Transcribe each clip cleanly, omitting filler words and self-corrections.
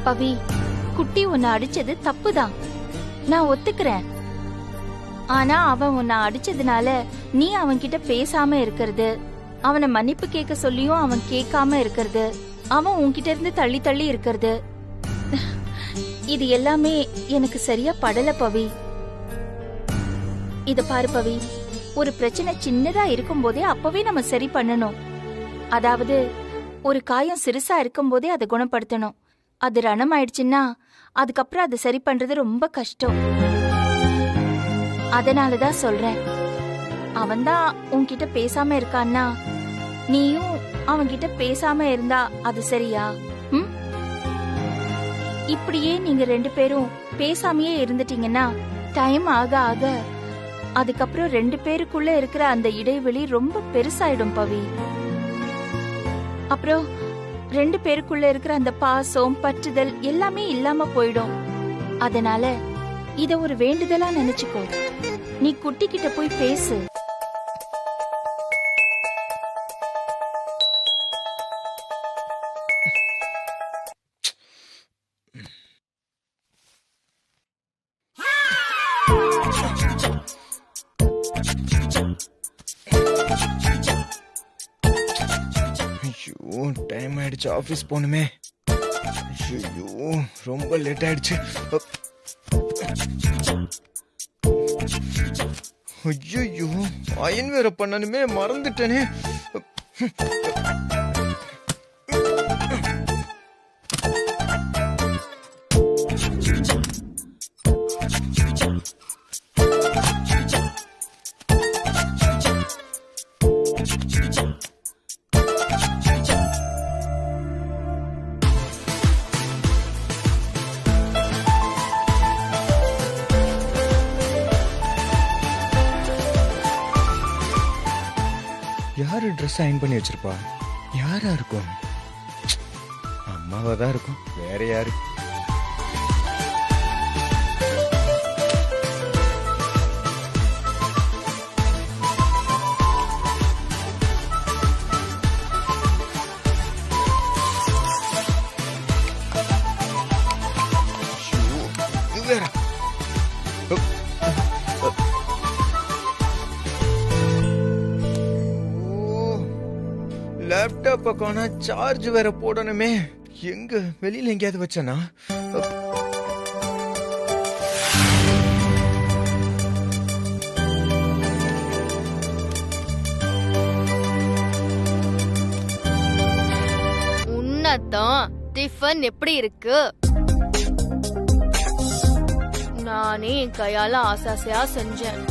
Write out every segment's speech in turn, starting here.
பவி, குட்டி உன்னை அடிச்சது தப்புதான், நான் ஒத்துக்கிறேன். ஆனா அவன் உன்னை அடிச்சதுனால நீ அவன்கிட்ட பேசாம இருக்கிறது, அவனை மன்னிப்பு கேட்க சொல்லியும் அவன் கேட்காம இருக்கிறது, அவன் உன்கிட்ட இருந்து தள்ளி தள்ளி இருக்கிறது, இது எல்லாமே எனக்கு சரியா படல பவி. இத பாரு பவி, ஒரு பிரச்சனை சின்னதா இருக்கும் போதே அப்பவே நம்ம சரி பண்ணணும். அதாவது ஒரு காயம் சிறுசா இருக்கும் போதே அதை குணப்படுத்தணும். அது ரணம் ஆயிடுச்சுன்னா அதுக்கப்புறம் அதை சரி பண்றது ரொம்ப கஷ்டம். அதனாலதான் சொல்றேன், அவன்தான் உன்கிட்ட பேசாம இருக்கான்னா நீயும் அவன்கிட்ட பேசாம இருந்தா அது சரியா? இப்படியே நீங்க 2 பேரும் பேசாமையே இருந்துட்டீங்கன்னா டைம் ஆக ஆக அதுக்கப்புறம் 2 பேருக்குள்ள இருக்கிற அந்த இடைவெளி ரொம்ப பெருசாயிடும் பவி. அப்புறம் 2 பேருக்குள்ள இருக்கிற அந்த பாசம் பற்றுதல் எல்லாமே இல்லாம போயிடும். அதனால இத ஒரு வேண்டுதலா நினைச்சுக்கோ. நீ குட்டி கிட்ட போய் பேசு. டைம் ஆயிடுச்சு, ஆபீஸ் போகணுமே. ஐயோ ரொம்ப லேட் ஆயிடுச்சு. ஐயோ அயன் வேற பண்ணணுமே, மறந்துட்டேனே. யாரு ட்ரெஸ் அயன் பண்ணி வச்சிருப்பா? யாரா இருக்கும்? அம்மாவா தான் இருக்கும், வேற யாரு? இது வேற. லேப்டாப் அக்கான சார்ஜ் வேற போடணுமே. எங்க வெளியில எங்கேயாவது வச்சனா? உன்னதான் டிஃபன் எப்படி இருக்கு? நானே என் கையால ஆசாசையா செஞ்சேன்.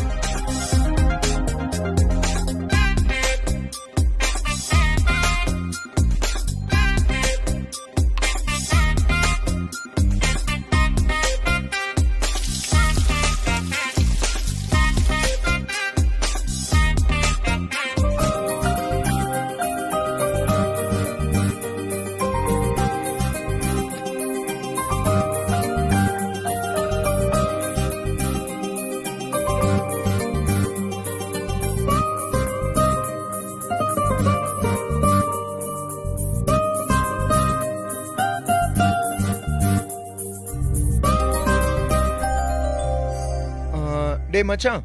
டே மச்சான்,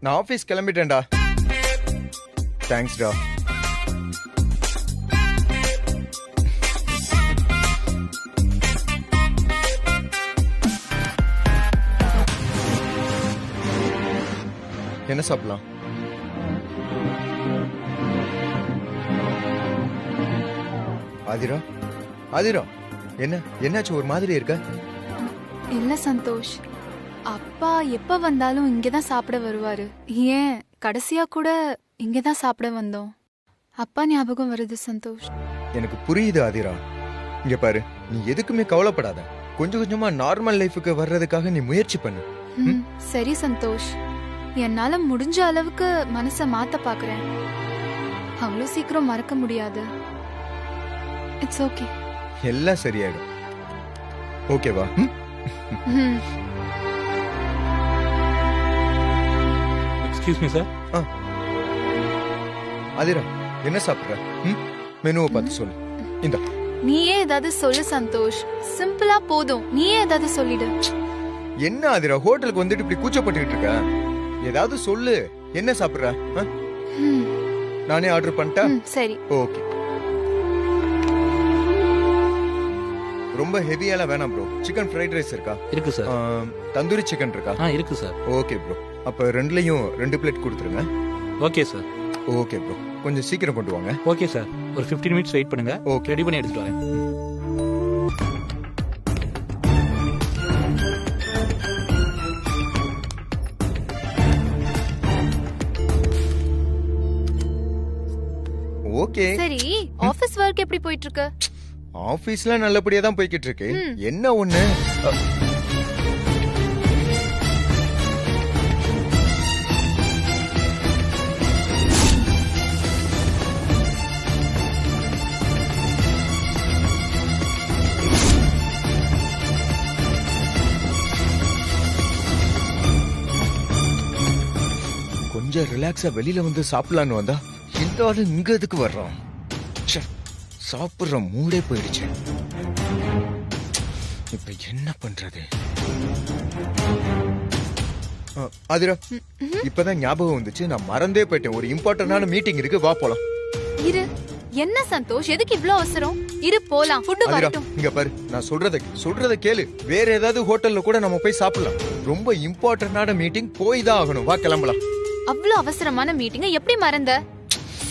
நான் ஆபீஸ் கிளம்பிட்டேன்டா. தேங்க்ஸ் டா. என்ன சாப்பிடலாம்? ஆதிரா, ஆதிரா, என்னாச்சு ஒரு மாதிரி இருக்க? இல்ல சந்தோஷ், அப்பா எப்ப வந்தாலும் இங்கதான் சாப்பிட வருவாரு. ஏன் கடைசியா கூட இங்கதான் சாப்பிட வந்தோம். அப்பா ஞாபகம் வருது சந்தோஷ். எனக்கு புரியுது ஆதிரா. இங்க பாரு, நீ எதுக்குமே கவலைப்படாத. கொஞ்சம் கொஞ்சமா நார்மல் லைஃபுக்கு வர்றதுக்காக நீ முயற்சி பண்ணு. சரி சந்தோஷ், என்னால முடிஞ்ச அளவுக்கு மனச மாத்த பாக்குறேன். அவ்வளவு சீக்கிரம் மறக்க முடியாது. It's okay. எல்லாம் சரியாயிடும். ஓகேவா? Excuse me sir. ஆதிரா, என்ன சாப்பிடுற? மெனுவை பார்த்து சொல்லு. இந்த நீயே ஏதாவது சொல்லு சந்தோஷ். சிம்பிளா போதும், நீயே ஏதாவது சொல்லிடு. என்ன ஆதிரா ஹோட்டலுக்கு வந்துட்டு இப்படி கூச்சப்பட்டுக்கிட்டு இருக்க? ஏதாவது சொல்லு. என்ன சாப்பிடுற? ம், நானே ஆர்டர் பண்ணிட்டா? சரி. ஓகே. ரொம்ப ஹெவியால வேணாம் ப்ரோ. சிக்கன் ஃப்ரைட் ரைஸ் இருக்கா? இருக்கு சார். தந்தூரி சிக்கன் இருக்கா? இருக்கு சார். Okay bro. அப்ப ரெண்டுலயும் 2 பிளேட் கொடுத்துருங்க. Okay sir. Okay bro. கொஞ்சம் சீக்கிரம் கொண்டு வாங்க. Okay sir. ஒரு 15 மினிட்ஸ் வெயிட் பண்ணுங்க. ஓகே. ரெடி பண்ணி எடுத்துட்டு வரேன். ஓகே. சரி, ஆபீஸ் ஒர்க் எப்படி போயிட்டு இருக்கு? ஆபீஸ்ல நல்லபடியா தான் போய்கிட்டு இருக்கு. என்ன ஒண்ணு கொஞ்சம் ரிலாக்ஸா வெளியில வந்து சாப்பிடலான்னு வந்தா இந்த ஆளு இங்க எதுக்கு வர்றான்? ச்சே, சாப்பிடுற மூடே போயிடுச்சு. இப்ப என்ன பண்றது? அதிரா, இப்பதான் ஞாபகம் வந்துச்சு. நான் மறந்தே போயிட்டேன். ஒரு இம்பார்ட்டன்டான மீட்டிங் இருக்கு, வா போலாம். இரு. என்ன சந்தோஷ், எதுக்கு இவ்ளோ அவசரம்? இரு போலாம். ஃபுட் அதிரா, வரட்டும். இங்க பாரு, நான் சொல்றத கேளு. வேற ஏதாவது ஹோட்டல்ல கூட நம்ம போய் சாப்பிடலாம். ரொம்ப இம்பார்ட்டன்டான மீட்டிங், போய் தான் ஆகணும். வா கிளம்பலாம். அவ்ளோ அவசரமான மீட்டிங்க எப்படி மறந்த?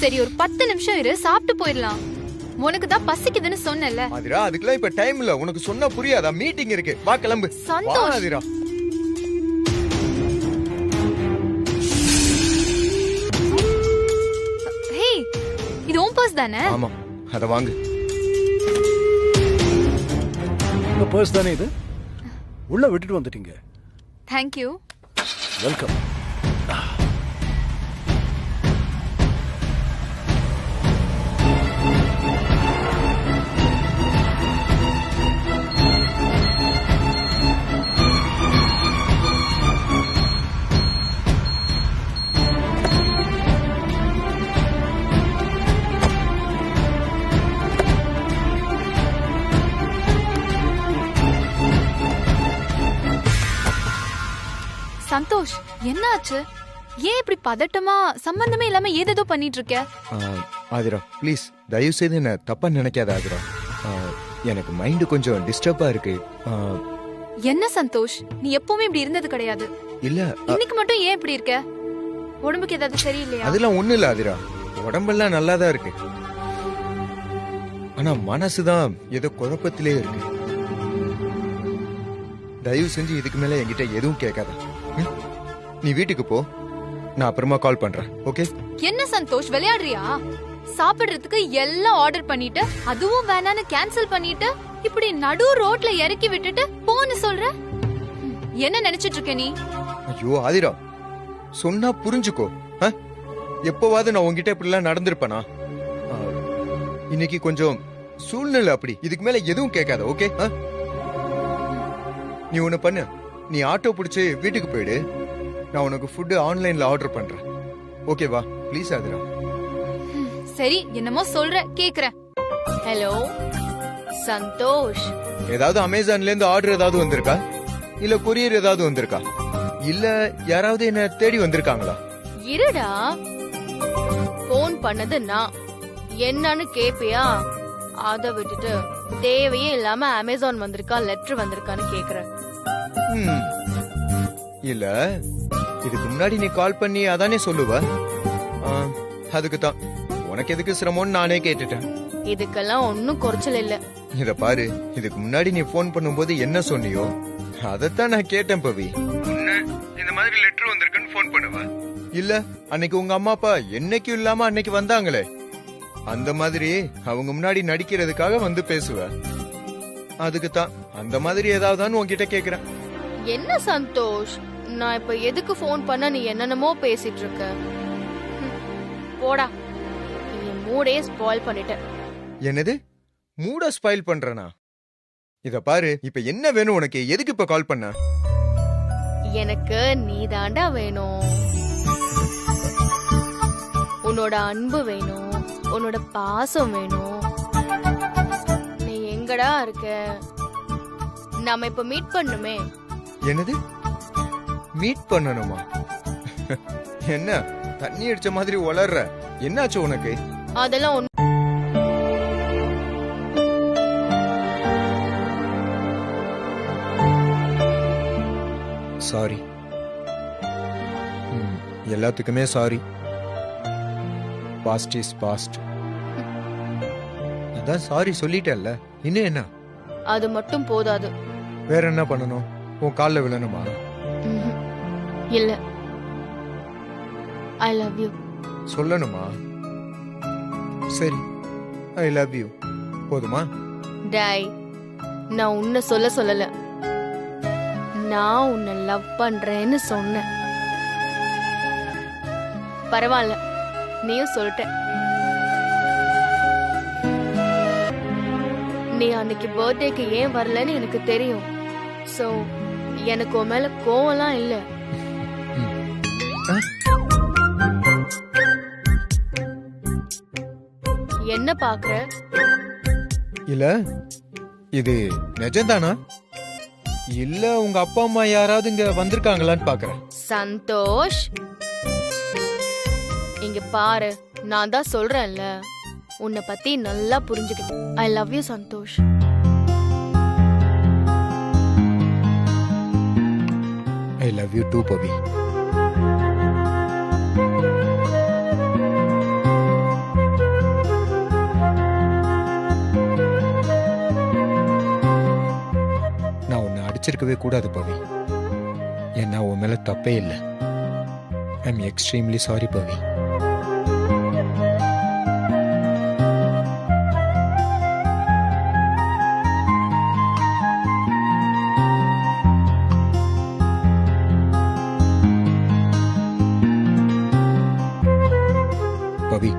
சரி, ஒரு 10 நிமிஷம் இரு, சாப்பிட்டு போயிடலாம். உனக்கு தான் பசிக்குதுன்னு சொன்னல. அதிரா, அதுக்கெல்லாம் இப்ப டைம் இல்ல. உனக்கு சொன்னா புரியாதா? மீட்டிங் இருக்கு, வா கிளம்பு. சந்தோஷ். வா அதிரா. ஹே, இது உன் பர்ஸ் தானே? ஆமா, அத வாங்கு. உங்க பர்ஸ் தானே இது? உள்ள விட்டுட்டு வந்துட்டீங்க. Thank you. வெல்கம். சந்தோஷ், என்னாச்சு? ஏன் இப்படி பதட்டமா சம்பந்தமே இல்லாம ஏதேதோ பண்ணிட்டு இருக்க? ஆதிரா, ப்ளீஸ் தயவு செய்து என்ன தப்பா நினைக்காத ஆதிரா. எனக்கு மைண்ட் கொஞ்சம் டிஸ்டர்பா இருக்கு. என்ன சந்தோஷ், நீ எப்பவுமே இப்படி இருந்தது கிடையாது. இல்ல, இன்னைக்கு மட்டும் ஏன் இப்படி இருக்க? உடம்புக்கு ஏதாவது சரியில்லையா? அதெல்லாம் ஒண்ணு இல்ல ஆதிரா. உடம்பெல்லாம் நல்லா தான் இருக்கு. ஆனா மனசுதான் ஏதோ குழப்பத்திலே இருக்கு. தயவு செஞ்சு இதுக்கு மேல என்கிட்ட எதுவும் கேட்காத. நீ வீட்டுக்கு போ, நான் அப்புறமா கால் பண்றேன். ஓகே? என்ன சந்தோஷ், விளையாடுறியா? சாப்பிடுறதுக்கு எல்லாம் ஆர்டர் பண்ணிட்டு அதுவும் வேணான்னு கேன்சல் பண்ணிட்டு இப்படி நடு ரோட்ல இறக்கி விட்டுட்டு போன்னு சொல்ற. என்ன நினைச்சிட்டு இருக்க நீ? ஐயோ ஆதிரா, சொன்னா புரிஞ்சுக்கோ. எப்பவாவது நான் உங்ககிட்ட இப்படி எல்லாம் நடந்திருப்பேனா? இன்னைக்கு கொஞ்சம் சூழ்நிலை அப்படி. இதுக்கு மேல எதுவும் கேட்காத. ஓகே? நீ ஒண்ணு பண்ணு, நீ ஆட்டோ பிடிச்சு வீட்டுக்கு போயிடு. நான் உனக்கு ஃபுட் ஆன்லைன்ல ஆர்டர் பண்றேன். ஓகேவா? ப்ளீஸ் ஆதிரா. சரி, என்னமோ சொல்ற, கேக்குறேன். ஹலோ சந்தோஷ், ஏதாவது அமேசான்ல இருந்து ஆர்டர் ஏதாவது வந்திருக்கா? இல்ல கொரியர் ஏதாவது வந்திருக்கா? இல்ல யாராவது என்ன தேடி வந்திருக்காங்களா? இருடா. போன் பண்ணது நான். என்னன்னு கேப்பியா? அத விட்டுட்டு தேவையே இல்லாம அமேசான் வந்திருக்கா, லெட்டர் வந்திருக்கான்னு கேக்குற. இல்ல, இதுக்கு முன்னாடி நீ கால் பண்ணி அதானே சொல்லுவ. அதுக்கு தான் உனக்கு எதுக்கு சிரமம்னு நானே கேட்டுட்டேன். இதுக்கெல்லாம் ஒன்னும் குறைச்சல் இல்ல. இத பாரு, இதுக்கு முன்னாடி நீ போன் பண்ணும்போது என்ன சொன்னியோ அதத்தான் நான் கேட்டேன் பவி. இந்த மாதிரி லெட்டர் வந்திருக்குன்னு போன் பண்ணுவ. இல்ல, அன்னைக்கு உங்க அம்மா அப்பா என்னைக்கும் இல்லாம அன்னைக்கு வந்தாங்களே, அந்த மாதிரி அவங்க முன்னாடி நடிக்கிறதுக்காக வந்து பேசுவ. அதுக்கு தான் அந்த மாதிரி ஏதாவது உன்கிட்ட கேக்குறேன். என்ன சந்தோஷ், நான் இப்ப எதுக்கு போன் பண்ண நீ என்னென்னமோ பேசிட்டு இருக்க? போடா, நீ மூடே ஸ்பாயில் பண்ணிட்ட. என்னது? மூட ஸ்பாயில் பண்றனா? இத பாரு, இப்ப என்ன வேணும் உனக்கு? எதுக்கு இப்ப கால் பண்ண? எனக்கு நீதாண்டா வேணும். உன்னோட அன்பு வேணும், உன்னோட பாசம் வேணும். எங்கடா இருக்க? நாம இப்ப மீட் பண்ணுமே. என்னது மீட் பண்ணணுமா? என்ன தண்ணி அடிச்ச மாதிரி வளர்ற? என்னாச்சு உனக்கு? அதெல்லாம் ஒண்ணு. சாரி. எல்லாத்துக்குமே சாரி. Past is past. அதான் சாரி சொல்லிட்டேன்ல, இன்னும் என்ன? அது மட்டும் போதாது. வேற என்ன பண்ணணும்? உன் கால்ல விழணுமா? ம்ஹும். இல்ல. ஐ லவ் யூ சொல்லணுமா? சரி, ஐ லவ் யூ. போதுமா? டாய், நான் உன்னை சொல்லல, நான் உன்னை லவ் பண்றேன்னு சொன்னேன். பரவாயில்ல, நீயும் சொல்லிட்ட. நீ அன்னைக்கு பர்த்டேக்கு ஏன் வரலன்னு எனக்கு தெரியும். சோ எனக்கு உன் மேல கோவம்லாம் இல்ல. என்ன பாக்குற? இல்ல, இது நிஜம்தானா? இல்ல உங்க அப்பா அம்மா யாராவது இங்க வந்திருக்காங்களான்னு பாக்குறேன். சந்தோஷ், இங்க பாரு, நான் தான் சொல்றேன்ல, உன்னை பத்தி நல்லா புரிஞ்சுக்கிட்டேன். I love you Santhosh. I love you too Pavi. நான் உன்னை அடிச்சிருக்கவே கூடாது பவி. ஏன்னா உன் மேல தப்பே இல்லை. ஐ எம் எக்ஸ்ட்ரீம்லி சாரி பவி. பவி,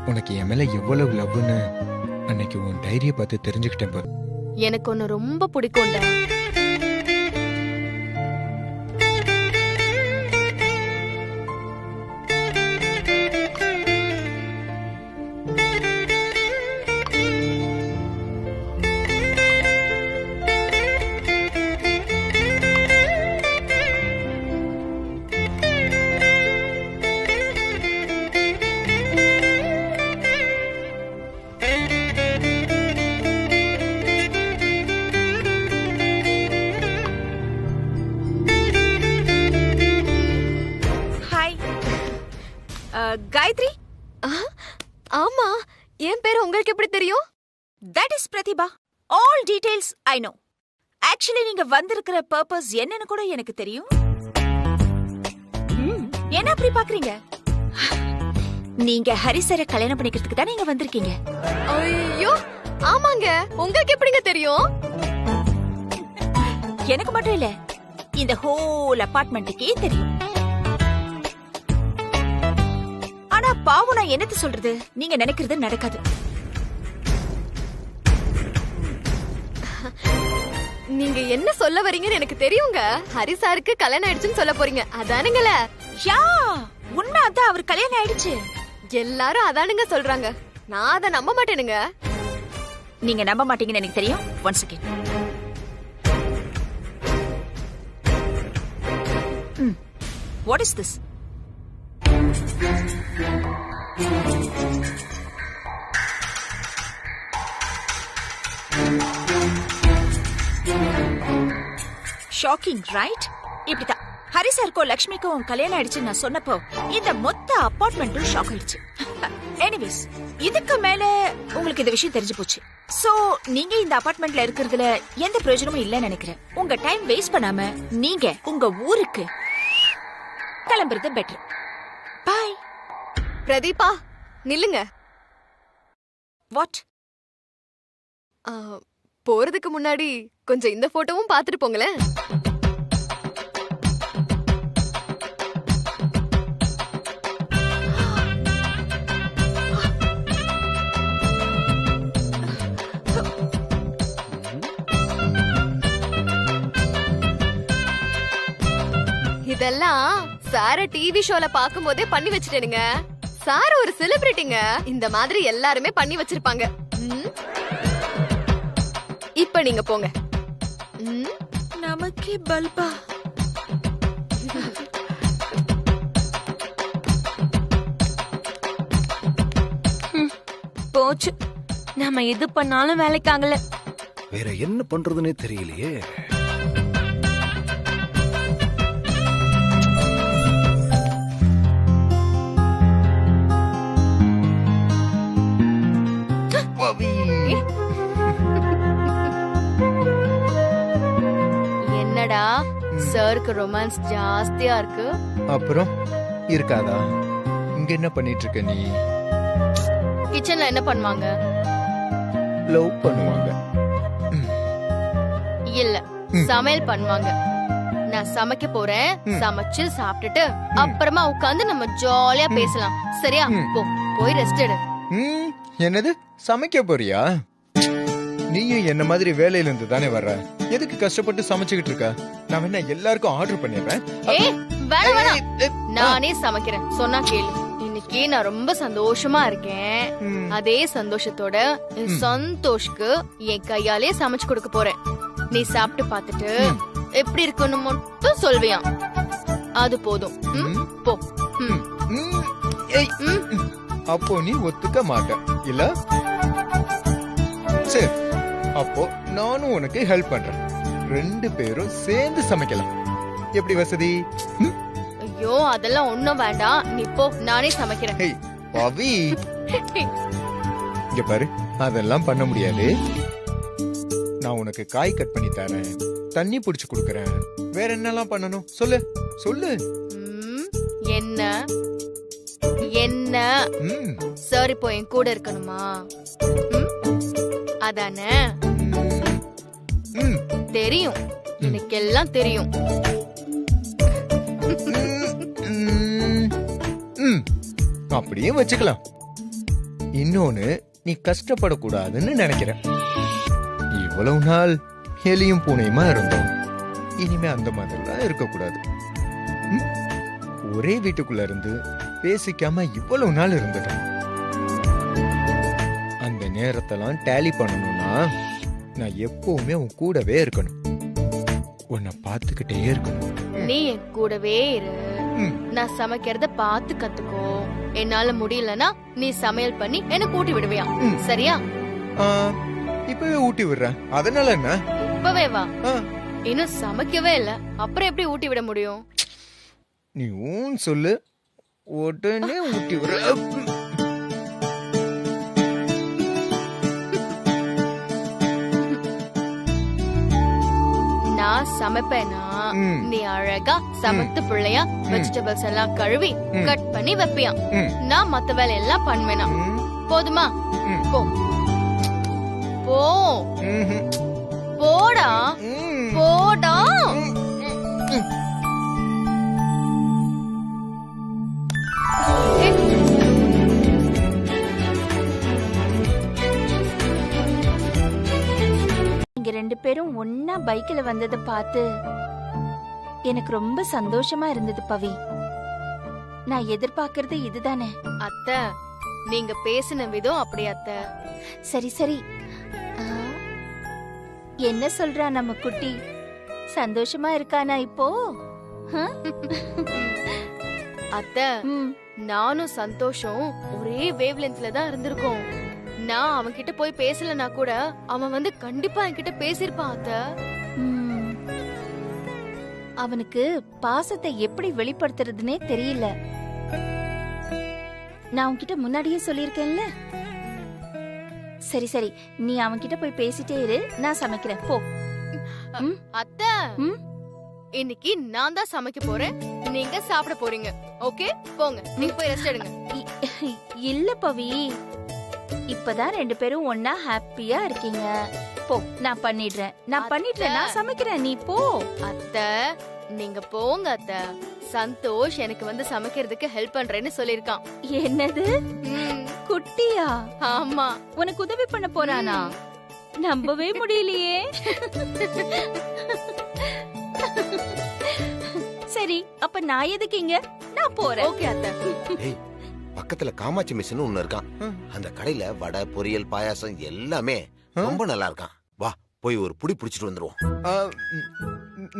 உனக்கு என் மேல எவ்வளவு லவ்னு அன்னைக்கு உன் டைரியை பார்த்து தெரிஞ்சுக்கிட்டேன் பவி. எனக்கு ஒன்னு ரொம்ப பிடிக்கும்டா. காயத்ரி, ஆமா, என் பேரு உங்களுக்கு எப்படி தெரியும்? That is Prathibha. All details I know. Actually நீங்க வந்திருக்கிற பர்பஸ் என்னன்னு கூட எனக்கு தெரியும். என்ன அப்படி பாக்குறீங்க? நீங்க ஹரிசரை கல்யாணம் பண்ணிக்கிறதுக்கு தான் நீங்க வந்திருக்கீங்க. ஐயோ, ஆமாங்க. உங்களுக்கு எப்படிங்க தெரியும்? எனக்கு மட்டும் இல்ல, இந்த ஹோல் அபார்ட்மெண்ட்டுக்கே தெரியும். ஆனா பாவம், நான் என்னத்த சொல்றது, நீங்க நினைக்கிறது நடக்காது. நீங்க என்ன சொல்ல வரீங்கன்னு எனக்கு தெரியுங்க. ஹரிசாருக்கு கல்யாணம் ஆயிடுச்சுன்னு சொல்ல போறீங்க, அதானுங்கள? யா, உண்மை அதான், அவர் கல்யாணம் ஆயிடுச்சு. எல்லாரும் அதானுங்க சொல்றாங்க. நான் அதை நம்ப மாட்டேனுங்க. நீங்க நம்ப மாட்டீங்கன்னு எனக்கு தெரியும். One second. What is this? Shocking, right? இப்படிதான் ஹரிசருக்கும் லக்ஷ்மிக்கும் கல்யாணம் ஆயிடுச்சு நான் சொன்னப்போ இந்த மொத்த அபார்ட்மெண்ட்டும் ஷாக் ஆயிடுச்சு. எனிவேஸ், இதுக்கு மேல உங்களுக்கு இந்த விஷயம் தெரிஞ்சு போச்சு. சோ நீங்க இந்த அபார்ட்மெண்ட்ல இருக்கிறதுல எந்த பிரயோஜனமும் இல்லைன்னு நினைக்கிறேன். உங்க டைம் வேஸ்ட் பண்ணாம நீங்க உங்க ஊருக்கு கிளம்புறது பெட்டர். பை. பிரதீபா, நில்லுங்க. வாட்? போறதுக்கு முன்னாடி கொஞ்சம் இந்த போட்டோவும் பாத்துட்டு போங்களேன். இதெல்லாம் சார டிவி ஷோல பாக்கும்போதே பண்ணி வச்சிட்டேனுங்க. சார் ஒரு செலிபிரிட்டிங்க, இந்த மாதிரி எல்லாருமே பண்ணி வச்சிருப்பாங்க. இப்ப நீங்க போங்க. ம், நமக்கே பல்பா. போச்சு, நம்ம எது பண்ணாலும் வேலைக்கு ஆகல. வேற என்ன பண்றதுன்னே தெரியலையே. என்னடா சருக்கு ரொமான்ஸ் ஜாஸ்தியா இருக்கு. அப்புறம் இருக்காதா? இங்க என்ன பண்ணிட்டு இருக்க நீ? கிச்சன்ல என்ன பண்ணுவாங்க? லவ் பண்ணுவாங்க. இல்ல, சமையல் பண்ணுவாங்க. நான் சமைக்க போறேன். சமைச்சு சாப்பிட்டுட்டு அப்புறமா உட்கார்ந்து நம்ம ஜாலியா பேசலாம். சரியா? போ, போய் ரெஸ்ட் எடு. என்னது சமைக்க போறியா? நீயும் என்ன மாதிரி வேலையில இருந்து தானே வர்ற. எதுக்கு கஷ்டப்பட்டு சமைச்சுக்கிட்டு இருக்க? நான் என்ன எல்லாருக்கும் ஆர்டர் பண்ணிடுறேன். ஏய், வேணாம், நானே சமைக்கிறேன். சொன்னா கேளு. இன்னைக்கு நான் ரொம்ப சந்தோஷமா இருக்கேன். அதே சந்தோஷத்தோட சந்தோஷ்க்கு என் கையாலே சமைச்சு கொடுக்க போறேன். நீ சாப்பிட்டு பார்த்துட்டு எப்படி இருக்குன்னு மட்டும் சொல்வியாம். அது போதும். போ. அப்போ நீ ஒத்துக்க மாட்ட இல்ல? சரி, அப்போ நானும் உனக்கு ஹெல்ப் பண்றேன். 2 பேரும் சேர்ந்து சமைக்கலாம். எப்படி வசதி? ஐயோ, அதெல்லாம் ஒண்ணும் வேண்டாம். நீ போ, நானே சமைக்கிறேன். ஹேய் பவி, இங்க பாரு, அதெல்லாம் பண்ண முடியாது. நான் உனக்கு காய் கட் பண்ணி தரேன், தண்ணி புடிச்சு குடுக்கறேன். வேற என்னெல்லாம் பண்ணணும் சொல்லு சொல்லு. என்ன என்ன சார் இப்போ என் கூட இருக்கணுமா? அதானே? தெரியும், எனக்கு எல்லாம் தெரியும். அப்படியே வச்சுக்கலாம். இன்னொன்னு, நீ கஷ்டப்படக்கூடாதுன்னு நினைக்கிறேன். இவ்வளவு நாள் எலியும் பூனையுமா இருந்தோம். இனிமே அந்த மாதிரிலாம் இருக்கக்கூடாது. ஒரே வீட்டுக்குள்ள இருந்து பேசிக்காம இவ்வளவு நாள் இருந்துட்டோம். அந்த நேரத்தெல்லாம் டேலி பண்ணணும்னா நான் எப்பவுமே உன் கூடவே இருக்கணும். உன்னை பார்த்துக்கிட்டே இருக்கணும். நீ என் கூடவே இரு. நான் சமைக்கிறத பார்த்து கத்துக்கோ. என்னால முடியலன்னா நீ சமையல் பண்ணி எனக்கு ஊட்டி விடுவியா? சரியா? இப்பவே ஊட்டி விடுறேன். அதனால என்ன? இப்பவே வா. இன்னும் சமைக்கவே இல்ல, அப்புறம் எப்படி ஊட்டி விட முடியும்? நீ ஊன் சொல்லு, உடனே ஊட்டி விடுற. நான் சமைப்பேனா நீ அழகா சமைத்து பிள்ளையா வெஜிடபிள்ஸ் எல்லாம் கழுவி கட் பண்ணி வைப்பியா? நான் மத்த வேலை எல்லாம் பண்ணுவேனா? போதுமா? போ போ, போடா போடா. நீங்க 2 பேரும் ஒன்னா பைக்ல வந்ததை பார்த்து எனக்கு ரொம்ப சந்தோஷமா இருந்தது பவி. நான் எதிர்பார்க்கறது இதுதானே. அத்தை, நீங்க பேசின விதம் அப்படி அத்தை. சரி சரி, என்ன சொல்றா நம்ம குட்டி? சந்தோஷமா இருக்கானா இப்போ? அத்தை, நானும் சந்தோஷம் ஒரே வேவ் லென்த்ல தான் இருந்திருக்கோம். நான் அவன் கிட்ட போய் பேசலனா கூட அவன் வந்து கண்டிப்பா என்கிட்ட பேசிருப்பான் அத்தை. அவனுக்கு பாசத்தை எப்படி வெளிப்படுத்துறதுன்னே தெரியல. நான் உன்கிட்ட முன்னாடியே சொல்லியிருக்கேன்ல. சரி சரி, நீ அவன்கிட்ட போய் பேசிட்டே இரு, நான் சமைக்கிறேன். போ. அத்தை, இன்னைக்கு நான் தான் சமைக்க போறேன், நீங்க சாப்பிட போறீங்க. ஓகே, போங்க, நீங்க போய் ரெஸ்ட் எடுங்க. இல்ல பவி, இப்பதான் 2 பேரும் ஒன்னா ஹாப்பியா இருக்கீங்க. போ, நான் பண்ணிடுறேன், நான் சமைக்கிறேன், நீ போ. அத்தை, நீங்க போங்க அத்தை. சந்தோஷ் எனக்கு வந்து சமைக்கிறதுக்கு ஹெல்ப் பண்றேன்னு சொல்லிருக்கான். என்னது? குட்டியா? ஆமா, உனக்கு உதவி பண்ண போறானா? நம்பவே முடியலையே. சரி, அப்ப நான் எதுக்கு இங்க? நான் போறேன். ஓகே அத்தை. பக்கத்துல காமாட்சி மிஷன் ஒண்ணு இருக்கான். அந்த கடையில வடை, பொரியல், பாயாசம் எல்லாமே ரொம்ப நல்லா இருக்கான். வா போய் ஒரு புடி பிடிச்சிட்டு வந்துருவோம்.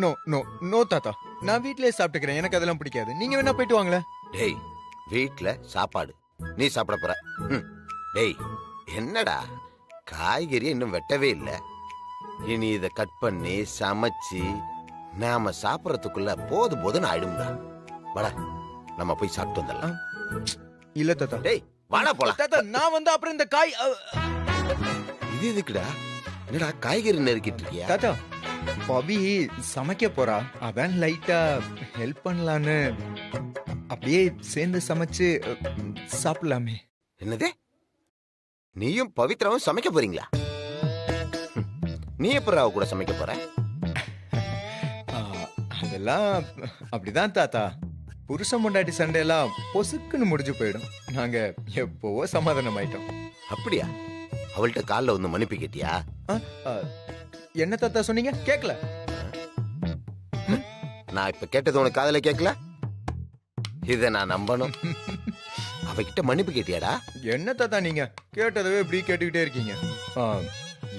நோ நோ நோ தாத்தா, நான் வீட்லயே சாப்பிட்டுக்கிறேன். எனக்கு அதெல்லாம் பிடிக்காது. நீங்க வேணா போயிட்டு வாங்களேன். டேய், வீட்ல சாப்பாடு, நீ சாப்பிட போற. டேய், என்னடா காய்கறி இன்னும் வெட்டவே இல்ல. இனி இத கட் பண்ணி சமைச்சு நாம சாப்பிடறதுக்குள்ள போதுன்னு ஆயிடும்டா. வாடா, நம்ம போய் சாப்பிட்டு வந்துடலாம். இல்ல தாத்தா. டேய், வாடா போலாம். தாத்தா, நான் வந்து அப்புறம் இந்த காய் இது எதுக்குடா? என்னடா காய்கறி நறுக்கிட்டு இருக்கியா? தாத்தா, பவி சமைக்க போறா, அதான் லைட்டா ஹெல்ப் பண்ணலான்னு அப்படியே சேர்ந்து சமைச்சு சாப்பிடலாமே. என்னது? நீயும் பவித்ராவும் சமைக்க போறீங்களா? நீ எப்ப ராவ கூட சமைக்க போற? அதெல்லாம் அப்படிதான் தாத்தா. புருஷன் பொண்டாட்டி சண்டையெல்லாம் பொசுக்குன்னு முடிஞ்சு போயிடும். நாங்க எப்பவோ சமாதானம் ஆயிட்டோம். அப்படியா? அவள்கிட்ட கால்ல வந்து மன்னிப்பு கேட்டியா? என்ன தாத்தா சொன்னீங்க? கேக்கல. நான் இப்ப கேட்டது உனக்கு காதுல கேட்கல? இத நான் நம்பணும். அவகிட்ட மன்னிப்பு கேட்டியாடா? என்ன தாத்தா நீங்க கேட்டதவே இப்படி கேட்டுக்கிட்டே இருக்கீங்க.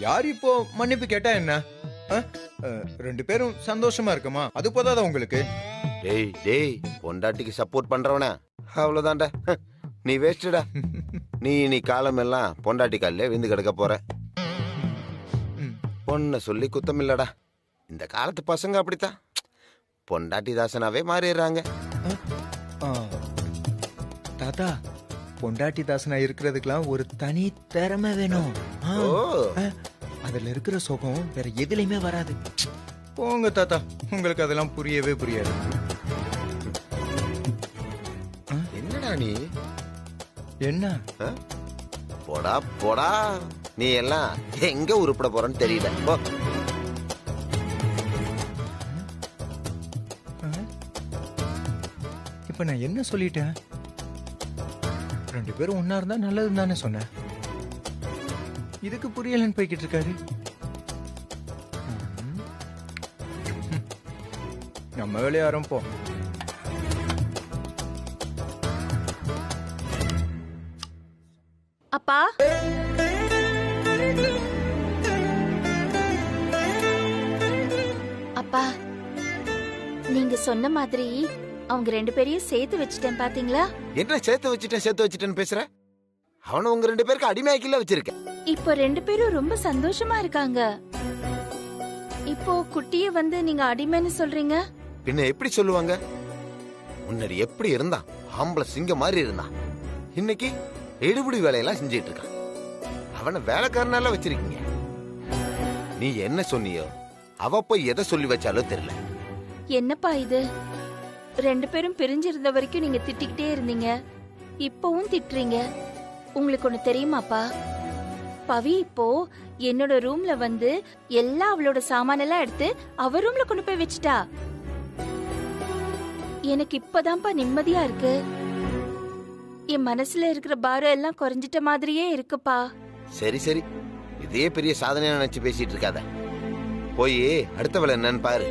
யார் இப்போ மன்னிப்பு கேட்டா என்ன? ரெண்டு பேரும் சந்தோஷமா இருக்குமா? அது போதாதா உங்களுக்கு? டேய் டேய், பொண்டாட்டிக்கு சப்போர்ட் பண்றவன அவ்வளவுதான்டா. நீ வேஸ்டடா. நீ காலம் எல்லாம் பொண்டாட்டி காலிலே விந்து கிடக்க போற. பொண்ண சொல்லி குத்தம் இல்லடா. இந்த காலத்து பசங்க அப்படித்தான், பொண்டாட்டி தாசனாவே மாறிடுறாங்க. தாத்தா, பொண்டாட்டி தாசனா இருக்கிறதுக்கெல்லாம் ஒரு தனி திறமை வேணும். அதுல இருக்கிற சுகம் வேற எதுலயுமே வராது. போங்க தாத்தா, உங்களுக்கு அதெல்லாம் புரியவே புரியாது. என்னடா நீ? என்ன? போடா போடா, நீ எல்லாம் எங்க உருப்பட போறன்னு தெரியல. போ. இப்ப நான் என்ன சொல்லிட்டேன்? ரெண்டு பேரும் ஒன்னா இருந்தா நல்லதுன்னு தானே சொன்னேன். இதுக்கு புரியலன்னு போய்கிட்டு இருக்காரு. நம்ம வேலையை ஆரம்பிப்போம். அப்பா, அப்பா, நீங்க சொன்ன மாதிரி அவங்க ரெண்டு பேரையும் சேர்த்து வச்சிட்டேன் பாத்தீங்களா? என்ன சேர்த்து வச்சுட்டேன்னு பேசுற? அவன உங்க ரெண்டு பேருக்கு அடிமையாக்கில வச்சிருக்க. இப்போ ரெண்டு பேரும் ரொம்ப சந்தோஷமா இருக்காங்க. இப்போ குட்டிய வந்து நீங்க அடிமைன்னு சொல்றீங்க? பின்ன எப்படி சொல்லுவாங்க? முன்னாடி எப்படி இருந்தான்? ஆம்பளை சிங்க மாதிரி இருந்தான். இன்னைக்கு எடுபடி வேலையெல்லாம் செஞ்சிட்டு இருக்கான். அவனை வேலைக்காரனால வச்சிருக்கீங்க. நீ என்ன சொன்னியோ அவ போய் எதை சொல்லி வச்சாலோ தெரியல. என்னப்பா இது? ரெண்டு பேரும் பிரிஞ்சிருந்த வரைக்கும் நீங்க திட்டிக்கிட்டே இருந்தீங்க, இப்பவும் திட்டுறீங்க. உங்களுக்கு ஒண்ணு தெரியுமாப்பா? பவி இப்போ என்னோட ரூம்ல வந்து எல்லா அவளோட சாமானெல்லாம் எடுத்து அவ ரூம்ல கொண்டு போய் வச்சுட்டா. எனக்கு இப்பதான்ப்பா நிம்மதியா இருக்கு. என் மனசுல இருக்கிற பாரம் எல்லாம் குறைஞ்சிட்ட மாதிரியே இருக்குப்பா. சரி சரி, இதே பெரிய சாதனையா நினைச்சு பேசிட்டு இருக்காத. போய் அடுத்த வேலை என்னன்னு பாரு.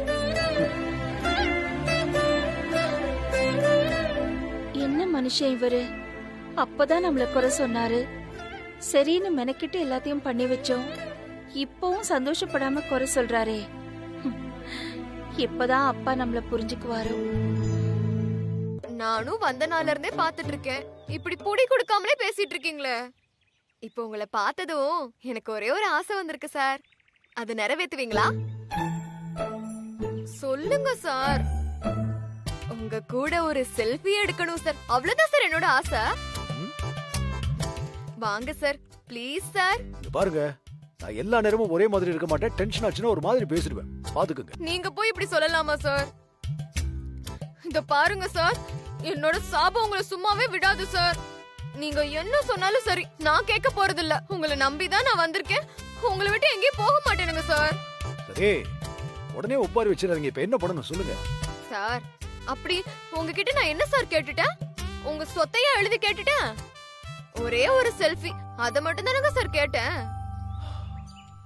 என்ன மனுஷன் இவரு? அப்பதான் நம்மள குறை சொன்னாரு, சரின்னு மெனக்கிட்டு எல்லாத்தையும் பண்ணி வச்சோம். இப்பவும் சந்தோஷப்படாம குறை சொல்றாரே. எப்பதான் அப்பா நம்மள புரிஞ்சுக்குவாரோ? நானும் வந்த நாள்ல இருந்தே பாத்துட்டு இருக்கேன், இப்படி பொடி கொடுக்காமலே பேசிட்டு இருக்கீங்களே. இப்போ உங்களை பார்த்ததும் எனக்கு ஒரே ஒரு ஆசை வந்திருக்கு சார். அது நிறைவேத்துவீங்களா? சொல்லுங்க சார். உங்க கூட ஒரு செல்ஃபி எடுக்கணும் சார். அவ்வளவுதான் சார் என்னோட ஆசை. வாங்க சார், ப்ளீஸ் சார். பாருங்க, நான் எல்லா நேரமும் ஒரே மாதிரி இருக்க மாட்டேன். டென்ஷன் ஆச்சுன்னா ஒரு மாதிரி பேசிடுவேன், பாத்துக்கங்க. நீங்க போய் இப்படி சொல்லலாமா சார்? இத பாருங்க சார், என்னோட சாபம் உங்களை சும்மாவே விடாது சார். நீங்க என்ன சொன்னாலும் சரி, நான் கேட்க போறதில்ல. உங்களை நம்பிதான் நான் வந்திருக்கேன். உங்களை விட்டு எங்கேயும் போக மாட்டேனுங்க சார். சரி, உடனே ஒப்பாரி வச்சிடாதீங்க. இப்ப என்ன பண்ணணும் சொல்லுங்க சார். அப்படி உங்ககிட்ட நான் என்ன சார் கேட்டுட்டேன்? உங்க சொத்தையா எழுதி கேட்டுட்டேன்? ஒரே ஒரு செல்ஃபி, அத மட்டும் தானங்க சார் கேட்டேன்.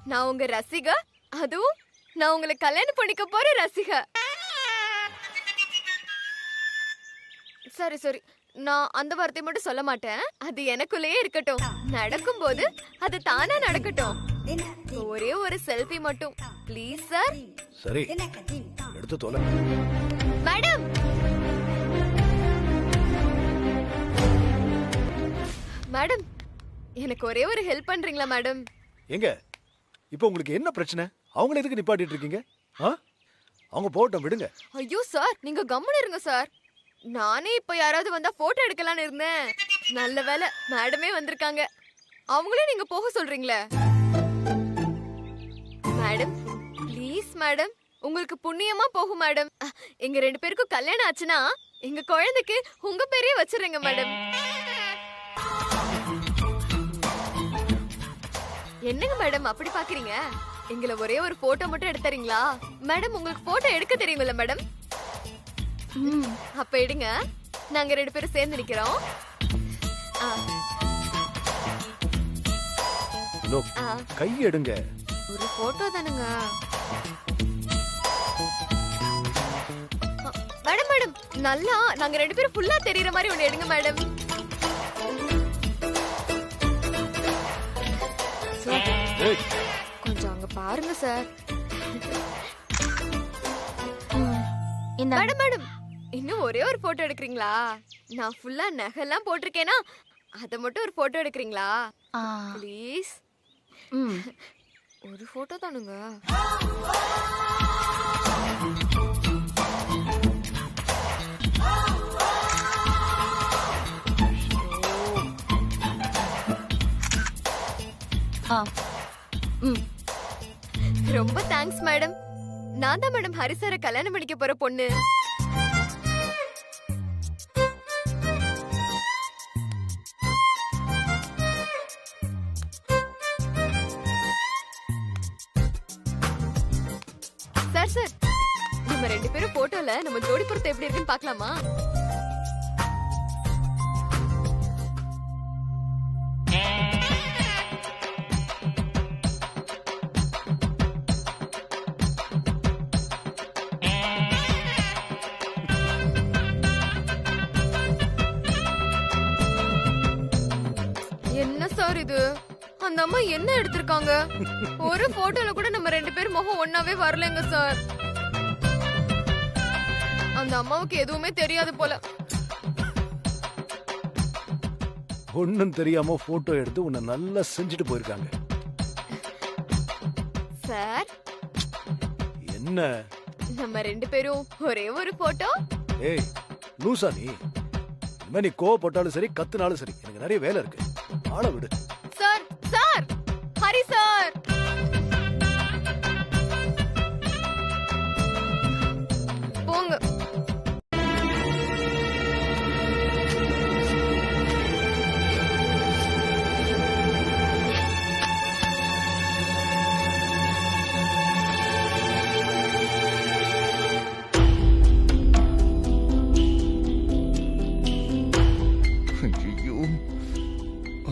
நான் உங்க ரசிகா, அதுவும் நான் உங்களை கல்யாணம் பண்ணிக்க போற ரசிகா. சரி சரி, நான் அந்த வார்த்தை மட்டும் சொல்ல மாட்டேன். அது எனக்குள்ளேயே இருக்கட்டும். நடக்கும்போது அது தானா நடக்கட்டும். ஒரே ஒரு செல்ஃபி மட்டும் ப்ளீஸ் சார். சரி எடுத்து தொலை. மேடம் மேடம் எனக்கு ஒரே ஒரு ஹெல்ப் பண்றீங்களா மேடம்? எங்க இப்போ உங்களுக்கு என்ன பிரச்சனை? அவங்கள எதுக்கு நிப்பாட்டிட்டு இருக்கீங்க? அவங்க போட்டோம் விடுங்க. ஐயோ சார் நீங்க கம்முன்னு இருங்க சார். நானே இப்ப யாராவது வந்தா போட்டோ எடுக்கலாம்னு இருந்தேன். நல்ல வேளை மேடமே வந்திருக்காங்க. அவங்களே நீங்க போக சொல்றீங்களே. மேடம் ப்ளீஸ் மேடம், உங்களுக்கு புண்ணியமா போகும் மேடம். எங்க 2 பேருக்கும் கல்யாணம் ஆச்சுன்னா எங்க குழந்தைக்கு உங்க பேரே வச்சிருங்க மேடம். என்னங்க மேடம் அப்படி பாக்குறீங்க? எங்களை ஒரே ஒரு போட்டோ மட்டும் எடுத்துறீங்களா மேடம்? உங்களுக்கு போட்டோ எடுக்க தெரியுங்களா மேடம்? அப்ப எடுங்க, நாங்க 2 பேரும் சேர்ந்து நிக்கிறோம். கை எடுங்க. ஒரு போட்டோ தானுங்க மேடம். மேடம் நல்லா நாங்க 2 பேரும் ஃபுல்லா தெரியற மாதிரி ஒண்ணு எடுங்க மேடம். கொஞ்சம் அங்க பாருங்க சார். மேடம் மேடம் இன்னும் ஒரே ஒரு போட்டோ எடுக்கிறீங்களா? நான் ஃபுல்லா நகைலாம் போட்டிருக்கேனா, அத மட்டும் ஒரு போட்டோ எடுக்கிறீங்களா ப்ளீஸ்? ஒரு போட்டோ தானுங்க. ரொம்ப தேங்க்ஸ் மேடம். நான் தான் மேடம் ஹரி சாரை கல்யாணம் பண்ணிக்க போற பொண்ணு. சார் சார் நம்ம 2 பேரும் போட்டோல நம்ம ஜோடி பொருத்தம் எப்படி இருக்குன்னு பார்க்கலாமா? என்ன சார் இது? அந்த அம்மா என்ன எடுத்திருக்காங்க? ஒரு போட்டோல கூட நம்ம 2 பேர் முகம் ஒண்ணாவே வரலங்க சார். அந்த அம்மாவுக்கு எதுவுமே தெரியாது போல. ஒண்ணும் தெரியாம போட்டோ எடுத்து உன்னை நல்லா செஞ்சுட்டு போயிருக்காங்க. சார் என்ன நம்ம 2 பேரும் ஒரே ஒரு போட்டோ? ஏய் லூசா நீ கோவப்பட்டாலும் சரி கத்துனாலும் சரி, எனக்கு நிறைய வேலை இருக்கு. ஆள விடு. சார் சார் ஹரி சார் போங்க.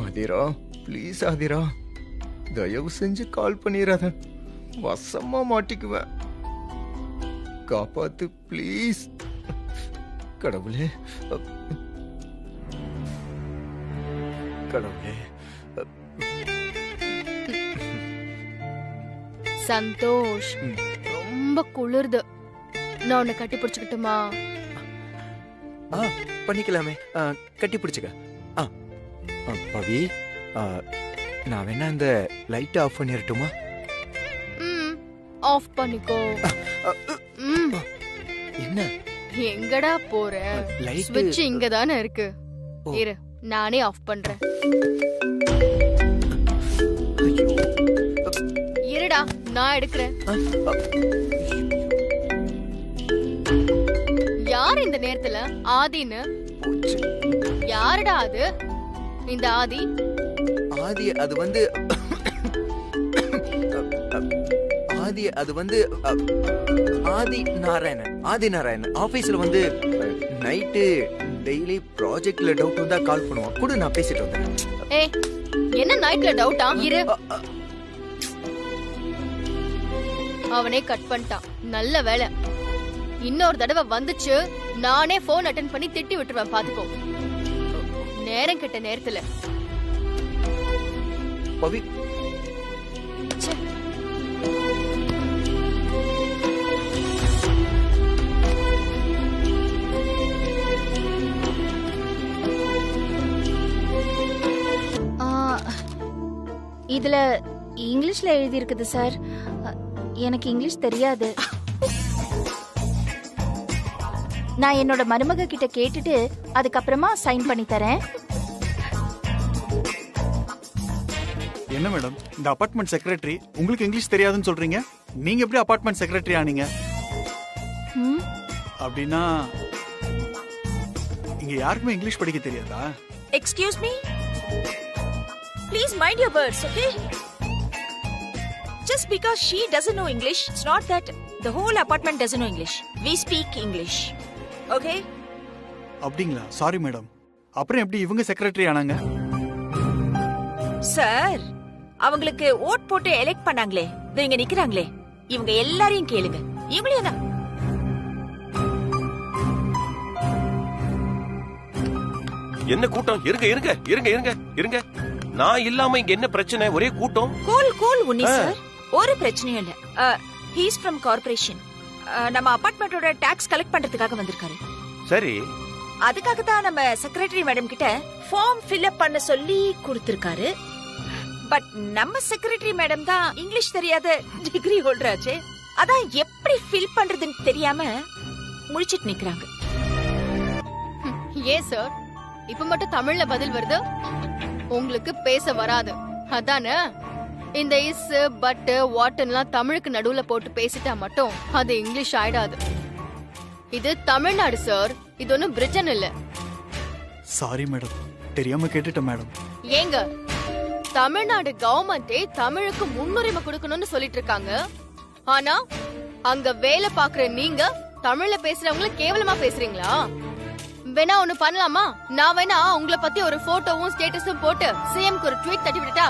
ஆதிரா ப்ளீஸ் ஆதிரா, தயவு செஞ்சு கால் பண்ணிடாத, வசமா மாட்டிக்குவேன். காப்பாத்து ப்ளீஸ். கடவுளே கடவுளே. சந்தோஷ் ரொம்ப குளிர்து, நான் உன்னை கட்டி பிடிச்சுக்கிட்டுமா? பண்ணிக்கலாமே, கட்டி பிடிச்சுக்க. பவி நான் வேணா இந்த லைட் ஆஃப் பண்ணிரட்டுமா? ஆஃப் பண்ணிக்கோ. என்ன எங்கடா போற? ஸ்விட்ச் இங்க தானே இருக்கு. இரு நானே ஆஃப் பண்றேன். இருடா நான் எடுக்கிறேன். யார் இந்த நேரத்துல ஆதின்னு? யாருடா அது இந்த ஆதி? ஆதி அது வந்து ஆதி நாராயணன் ஆபீஸ்ல வந்து நைட்டு டெய்லி ப்ராஜெக்ட்ல டவுட் வந்தா கால் பண்ணுவான். கூட நான் பேசிட்டு வந்தேன். ஏய் என்ன நைட்ல டவுட்டா? இரு. அவனே கட் பண்ணிட்டான். நல்ல வேலை. இன்னொரு தடவை வந்துச்சு நானே போன் அட்டெண்ட் பண்ணி திட்டி விட்டுருவேன், பாத்துக்கோ. நேரம் கெட்ட நேரத்துல. பவி இதுல இங்கிலீஷ்ல எழுதி இருக்குது சார். எனக்கு இங்கிலீஷ் தெரியாது. நான் என்னோட மருமக கிட்ட கேட்டுட்டு அதுக்கப்புறமா சைன் பண்ணி தரேன். என்ன மேடம், இந்த அபார்ட்மெண்ட் செக்ரட்டரி உங்களுக்கு இங்கிலீஷ் தெரியாதுன்னு சொல்றீங்க. நீங்க எப்படி அபார்ட்மெண்ட் செக்ரட்டரி ஆனீங்க? ம், அப்படின்னா இங்க யாருக்குமே இங்கிலீஷ் படிக்க தெரியாதா? Excuse me, please mind your words, okay? Just because she doesn't know English, it's not that the whole apartment doesn't know English. We speak English, okay? அப்படிங்களா? Sorry madam. அப்புறம் எப்படி இவங்க செக்ரட்டரி ஆனாங்க? சார், அவங்களுக்கு vote போட்டு elect பண்ணாங்களே, இங்க நிக்கிறாங்களே, இவங்க எல்லாரையும் கேளுங்க. இவங்களே தான். என்ன கூட்டம்? இருங்க இருங்க இருங்க இருங்க இருங்க. நான் இல்லாம இங்க என்ன பிரச்சனை? ஒரே கூட்டம். கூல் உன்னி சார், ஒரு பிரச்சனையும் இல்ல. he is from corporation. நம்ம அபார்ட்மெண்டோட டாக்ஸ் கலெக்ட் பண்றதுக்காக வந்திருக்காரு. சரி, அதுக்காக தான் நம்ம செக்ரட்டரி மேடம் கிட்ட ஃபார்ம் ஃபில் அப் பண்ண சொல்லி கொடுத்திருக்காரு. பட் நம்ம செக்ரட்டரி மேடம் தான் இங்கிலீஷ் தெரியாத டிகிரி ஹோல்டர் ஆச்சே. அதான் எப்படி ஃபில் பண்றதுன்னு தெரியாம முழிச்சிட்டு நிக்கறாங்க. ஏன் சார் இப்ப மட்டும் தமிழ்ல பதில் வருது? உங்களுக்கு பேச வராது அதானே? இந்த இஸ் பட் வாட்லாம் தமிழுக்கு நடுவுல போட்டு பேசிட்டா மட்டும் அது இங்கிலீஷ் ஆயிடாது. இது தமிழ்நாடு சார், இது ஒன்னும் பிரிட்டன் இல்ல. சாரி மேடம், தெரியாம கேட்டுட்டேன் மேடம். ஏங்க, தமிழ்நாடு கவர்மெண்டே தமிழுக்கு முன்னுரிமை கொடுக்கணும்னு சொல்லிட்டு இருக்காங்க. ஆனா அங்க வேலை பாக்குற நீங்க தமிழ்ல பேசுறவங்கள கேவலமா பேசுறீங்களா? வேணா ஒண்ணு பண்ணலாமா? நான் வேணா உங்களை பத்தி ஒரு போட்டோவும் ஸ்டேட்டஸும் போட்டு சிஎம்க்கு ஒரு ட்வீட் தட்டி விட்டுட்டா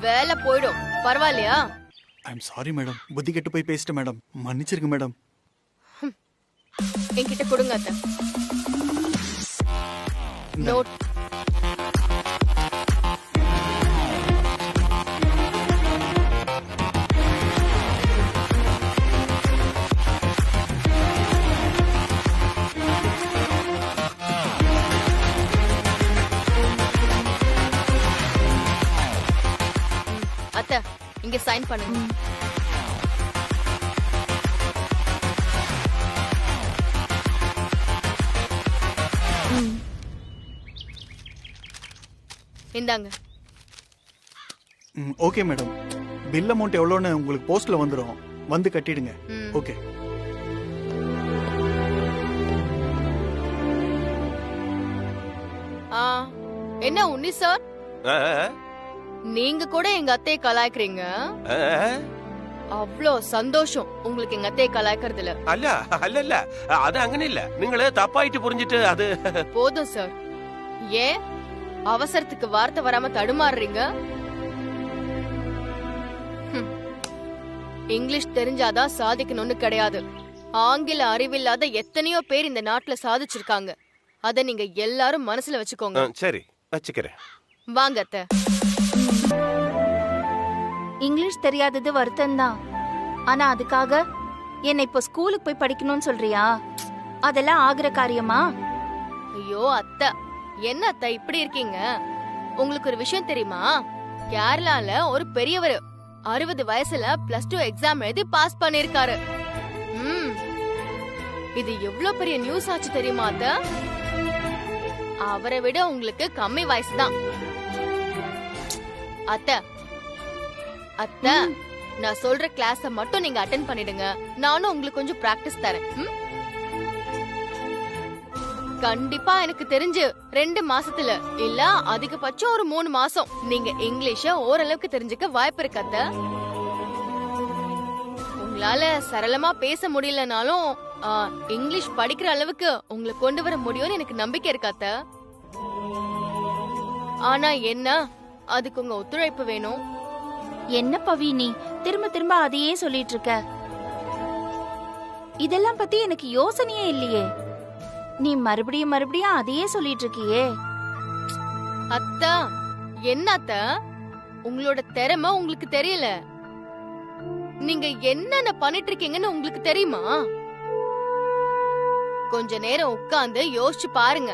வேலை போயிடும். பரவாயில்லையா? ஐம் சாரி மேடம், புத்தி கெட்டு போய் பேசிட்டேன் மேடம், மன்னிச்சிருங்க மேடம். என்கிட்ட கொடுங்க அத்தை. நோட். அத்தை, இங்க சைன் பண்ணுங்க. இந்தாங்க. ஓகே மேடம், பில் அமௌண்ட் எவ்வளோன்னு உங்களுக்கு போஸ்ட்ல வந்துடும், வந்து கட்டிடுங்க. ஓகே. என்ன உன்னி சார், நீங்க கூட எங்க அத்தையை கலாய்க்கிறீங்க. அவ்வளோ சந்தோஷம் உங்களுக்கு எங்க அத்தையை கலாய்க்கிறதுல. அல்ல அல்ல இல்ல, அது அங்கன்னு இல்ல, நீங்களே தப்பாயிட்டு புரிஞ்சிட்டு அது போதும் சார். ஏன் அவசரத்துக்கு வார்த்தை வராம தடுமாறுறீங்க? இங்கிலீஷ் தெரிஞ்சாதான் சாதிக்கணும்னு கிடையாது. ஆங்கில அறிவில்லாத எத்தனையோ பேர் இந்த நாட்டுல சாதிச்சிருக்காங்க. அத நீங்க எல்லாரும் மனசுல வச்சுக்கோங்க. சரி, வச்சுக்கிறேன். வாங்க அத்தை. இங்கிலீஷ் தெரியாதது வருத்தம் தான். ஆனா அதுக்காக என்ன இப்போ ஸ்கூலுக்கு போய் படிக்கணும்னு சொல்றியா? அதெல்லாம் ஆகுற காரியமா? ஐயோ அத்தை, என்ன அத்தை இப்படி இருக்கீங்க? உங்களுக்கு ஒரு விஷயம் தெரியுமா? கேரளால ஒரு பெரியவர் 60 வயசுல +2 எக்ஸாம் எழுதி பாஸ் பண்ணிருக்காரு. இது எவ்வளவு பெரிய நியூஸ் ஆச்சு தெரியுமா அத்தை? அவரை விட உங்களுக்கு கம்மி வயசு தான். அத்தை அத்தை, நான் சொல்ற கிளாஸ மட்டும் நீங்க அட்டெண்ட் பண்ணிடுங்க. நானும் உங்களுக்கு கொஞ்சம் பிராக்டிஸ் தரேன். கண்டிப்பா எனக்கு தெரிஞ்சு 2 மாசத்துல இல்ல அதிகபட்சம் ஒரு 3 மாசம் நீங்க இங்கிலீஷ ஓரளவுக்கு தெரிஞ்சுக்க வாய்ப்பு இருக்கு அத்தை. உங்களால சரளமா பேச முடியலனாலும் இங்கிலீஷ் படிக்கிற அளவுக்கு உங்களை கொண்டு வர முடியும்னு எனக்கு நம்பிக்கை இருக்கு அத்தை. ஆனா என்ன, அதுக்கு உங்க ஒத்துழைப்பு வேணும். என்ன பவி, நீ திரும்ப திரும்ப அதையே சொல்லிட்டு இருக்க? இதெல்லாம் பத்தி எனக்கு யோசனையே இல்லையே. நீ மறுபடியும் மறுபடியும் அதையே சொல்லிட்டு இருக்கியே. அத்தா, என்ன அத்தா, உங்களோட திறமை உங்களுக்கு தெரியல. நீங்க என்னென்ன பண்ணிட்டு இருக்கீங்கன்னு உங்களுக்கு தெரியுமா? கொஞ்ச நேரம் உட்கார்ந்து யோசிச்சு பாருங்க,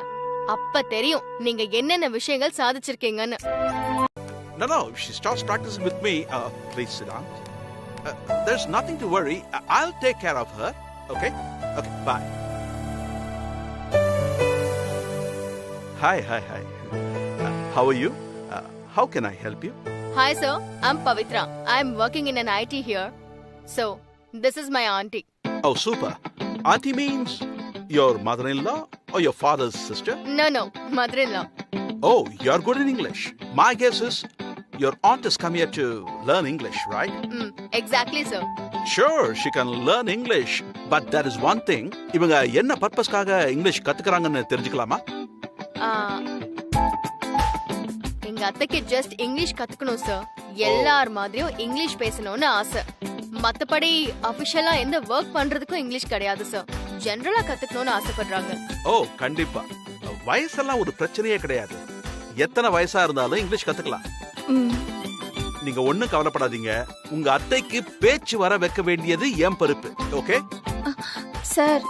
அப்ப தெரியும் நீங்க என்னென்ன விஷயங்கள் சாதிச்சிருக்கீங்கன்னு. No. If she starts practicing with me, please sit down. There's nothing to worry. I'll take care of her. Okay? Okay, bye. Hi. How are you? How can I help you? Hi, sir. I'm Pavitra. I'm working in an IT here. So, this is my auntie. Oh, super. Auntie means your mother-in-law or your father's sister? No. Mother-in-law. Oh, you're good in English. My guess is your aunt has come here to learn English, right? Exactly, sir. Sure, she can learn English. But there is one thing. இவங்க என்ன பர்பஸ்க்காக English கத்துக்கறாங்கன்னு தெரிஞ்சுக்கலாமா? எங்க அத்தைக்கு just English கத்துக்கணும் sir. எல்லார் மாதிரியும் English பேசணும்னு ஆசை. மத்தபடி அபிஷியலா எந்த ஒர்க் பண்றதுக்கும் இங்கிலீஷ் கிடையாது சார். ஜெனரலா கத்துக்கணும்னு ஆசைப்படுறாங்க. ஓ, கண்டிப்பா. வயசெல்லாம் ஒரு பிரச்சனையே கிடையாது. எத்தனை வயசா இருந்தாலும் இங்கிலீஷ் கத்துக்கலாம். நீங்க ஒண்ணும் கவலைப்படாதீங்க. உங்க அத்தைக்கு பேச்சு வர வைக்க வேண்டியது என் பொறுப்பு. Okay sir?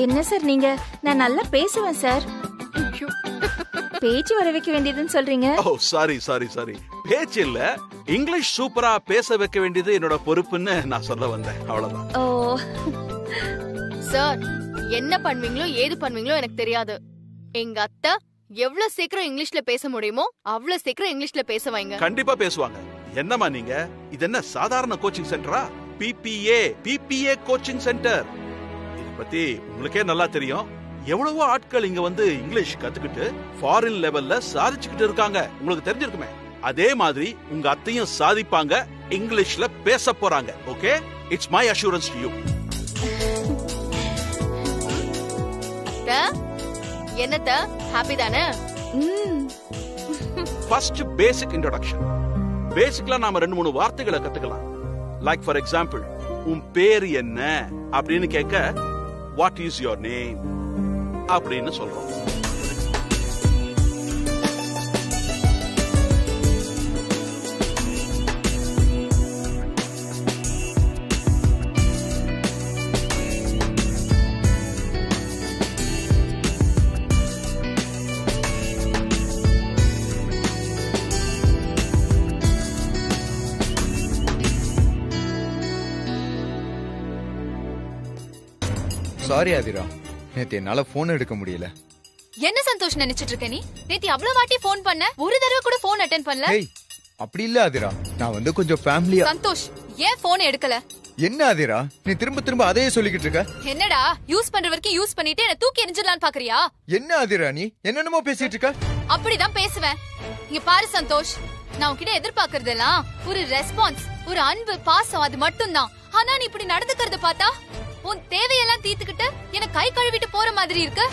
என்ன சார் நீங்க? நான் நல்லா பேசுவேன் சார். பேச்சு வர வைக்க வேண்டியதுன்னு சொல்றீங்க? ஓ, சாரி. பேச்சு இல்ல, இங்கிலீஷ் சூப்பரா பேச வைக்க வேண்டியது என்னோட பொறுப்புன்னு நான் சொல்ல வந்தேன். அவ்வளவுதான். ஓ சார், என்ன பண்ணுவீங்களோ ஏது பண்ணுவீங்களோ எனக்கு தெரியாது. எங்க அத்தை எவ்வளவு சீக்கிரம் இங்கிலீஷ்ல பேச முடியுமோ அவ்வளவு சீக்கிரம் இங்கிலீஷ்ல பேச வைங்க. கண்டிப்பா பேசுவாங்க. என்னமா நீங்க? இது என்ன சாதாரண கோச்சிங் சென்டரா? BBA coaching centre. இத பத்தி உங்களுக்கே நல்லா தெரியும். எவ்வளவோ ஆட்கள் இங்க வந்து இங்கிலீஷ் கத்துக்கிட்டு ஃபாரின் லெவல்ல சாதிச்சுக்கிட்டு இருக்காங்க. உங்களுக்கு தெரிஞ்சிருக்குமே. அதே மாதிரி உங்க அத்தையும் சாதிப்பாங்க, இங்கிலீஷ்ல பேச போறாங்க. Okay, it's my assurance to you. என்னத்த ஹாப்பி தானே? ஃபர்ஸ்ட் பேசிக் இன்ட்ரோடக்ஷன். பேசிக்கலா நாம 2-3 வார்த்தைகளை கத்துக்கலாம். லைக் ஃபார் எக்ஸாம்பிள், உன் பேர் என்ன அப்படின்னு கேட்க வாட் இஸ் யுவர் நேம் அப்படின்னு சொல்றோம். சாரி ஆதிரா, நேத்து என்னால போன் எடுக்க முடியல. என்ன சந்தோஷ் நினைச்சிட்டு இருக்க நீ? நேத்து அவ்வளவு வாட்டி போன் பண்ண, ஒரு தடவை கூட போன் அட்டெண்ட் பண்ணல. ஏய், அப்படி இல்ல ஆதிரா, நான் வந்து கொஞ்சம் ஃபேமிலியா. சந்தோஷ், ஏன் போன் எடுக்கல? என்ன ஆதிரா, நீ திரும்ப அதையே சொல்லிக்கிட்டு இருக்க? என்னடா, யூஸ் பண்ற வரைக்கும் யூஸ் பண்ணிட்டு என்ன தூக்கி எறிஞ்சிடலான்னு பாக்குறியா? என்ன ஆதிரா, நீ என்னென்னமோ பேசிட்டு இருக்க? அப்படிதான் பேசுவேன். இங்க பாரு சந்தோஷ், நான் உன்கிட்ட எதிர்பார்க்கறதெல்லாம் ஒரு ரெஸ்பான்ஸ், ஒரு அன்பு, பாசம், அது மட்டும் தான். ஆனா நீ இப்படி நடந்துக்கிறத பார்த்தா உன் தேவையெல்லாம் தீர்த்துக்கிட்டு எனக்கு கை கழுவிட்டு போற மாதிரி இருக்கு.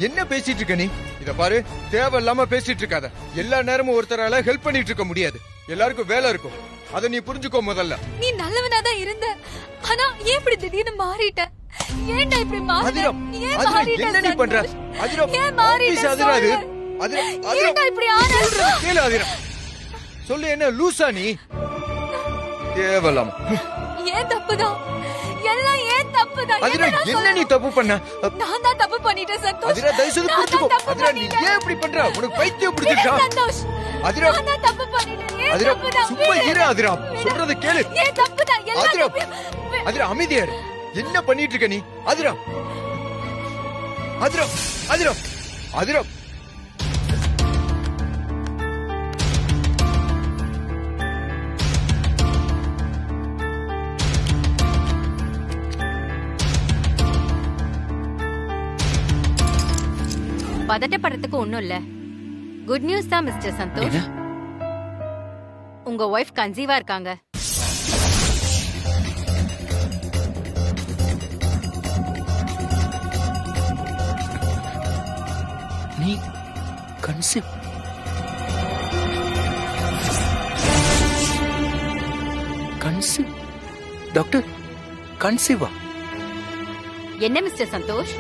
என்ன பேசிட்டு இருக்க நீ? இத பாரு, தேவையில்லாம பேசிட்டு இருக்காத. எல்லா நேரமும் ஒருத்தரால ஹெல்ப் பண்ணிட்டு இருக்க முடியாது. எல்லாருக்கும் வேலை இருக்கும். அத நீ புரிஞ்சுக்கோ முதல்ல. நீ நல்லவனாதான் இருந்த, ஆனா ஏன் இப்படி திடீர்னு மாறிட்ட? ஏன்டா இப்படி மாறிட்ட? ஏன் மாறிட்ட? என்ன நீ பண்ற? அதிரா, ஏன் மாறிட்ட? அதிரா, ஏன்டா இப்படி ஆன? கேளு அதிரா, சொல்லு, என்ன லூசா நீ? தேவலாம். ஏன் தப்புதான், எல்லாம் ஏன் தப்புதான். அதிரா, என்ன நீ தப்பு பண்ண? நான் தான் தப்பு பண்ணிட்டேன் சந்தோஷ். அதிரா, தயவு செய்து புரிஞ்சுக்கோ. அதிரா, நீ ஏன் இப்படி பண்ற? உனக்கு பைத்தியம் பிடிச்சிருக்கா? சந்தோஷ், அதிரா, நான் தான் தப்பு பண்ணிட்டேன். ஏன் அதிரா, தப்புதான்? சும்மா இரு அதிரா, சொல்றத கேளு. ஏன் தப்புதான்? அதிரா, எல்லாம் அதிரா, அமைதியா இரு. என்ன பண்ணிட்டு இருக்க நீ? அதிரா, அதிரா, அதிரா, அதிரா. பதட்டப்படுறதுக்கு ஒண்ணும் இல்ல. குட் நியூஸ் தான் மிஸ்டர் சந்தோஷ். உங்க ஒய்ஃப் கன்சீவா இருக்காங்க. நீ கன்சீவ்? கன்சீவ்? டாக்டர், கன்சீவா? என்ன மிஸ்டர் சந்தோஷ்,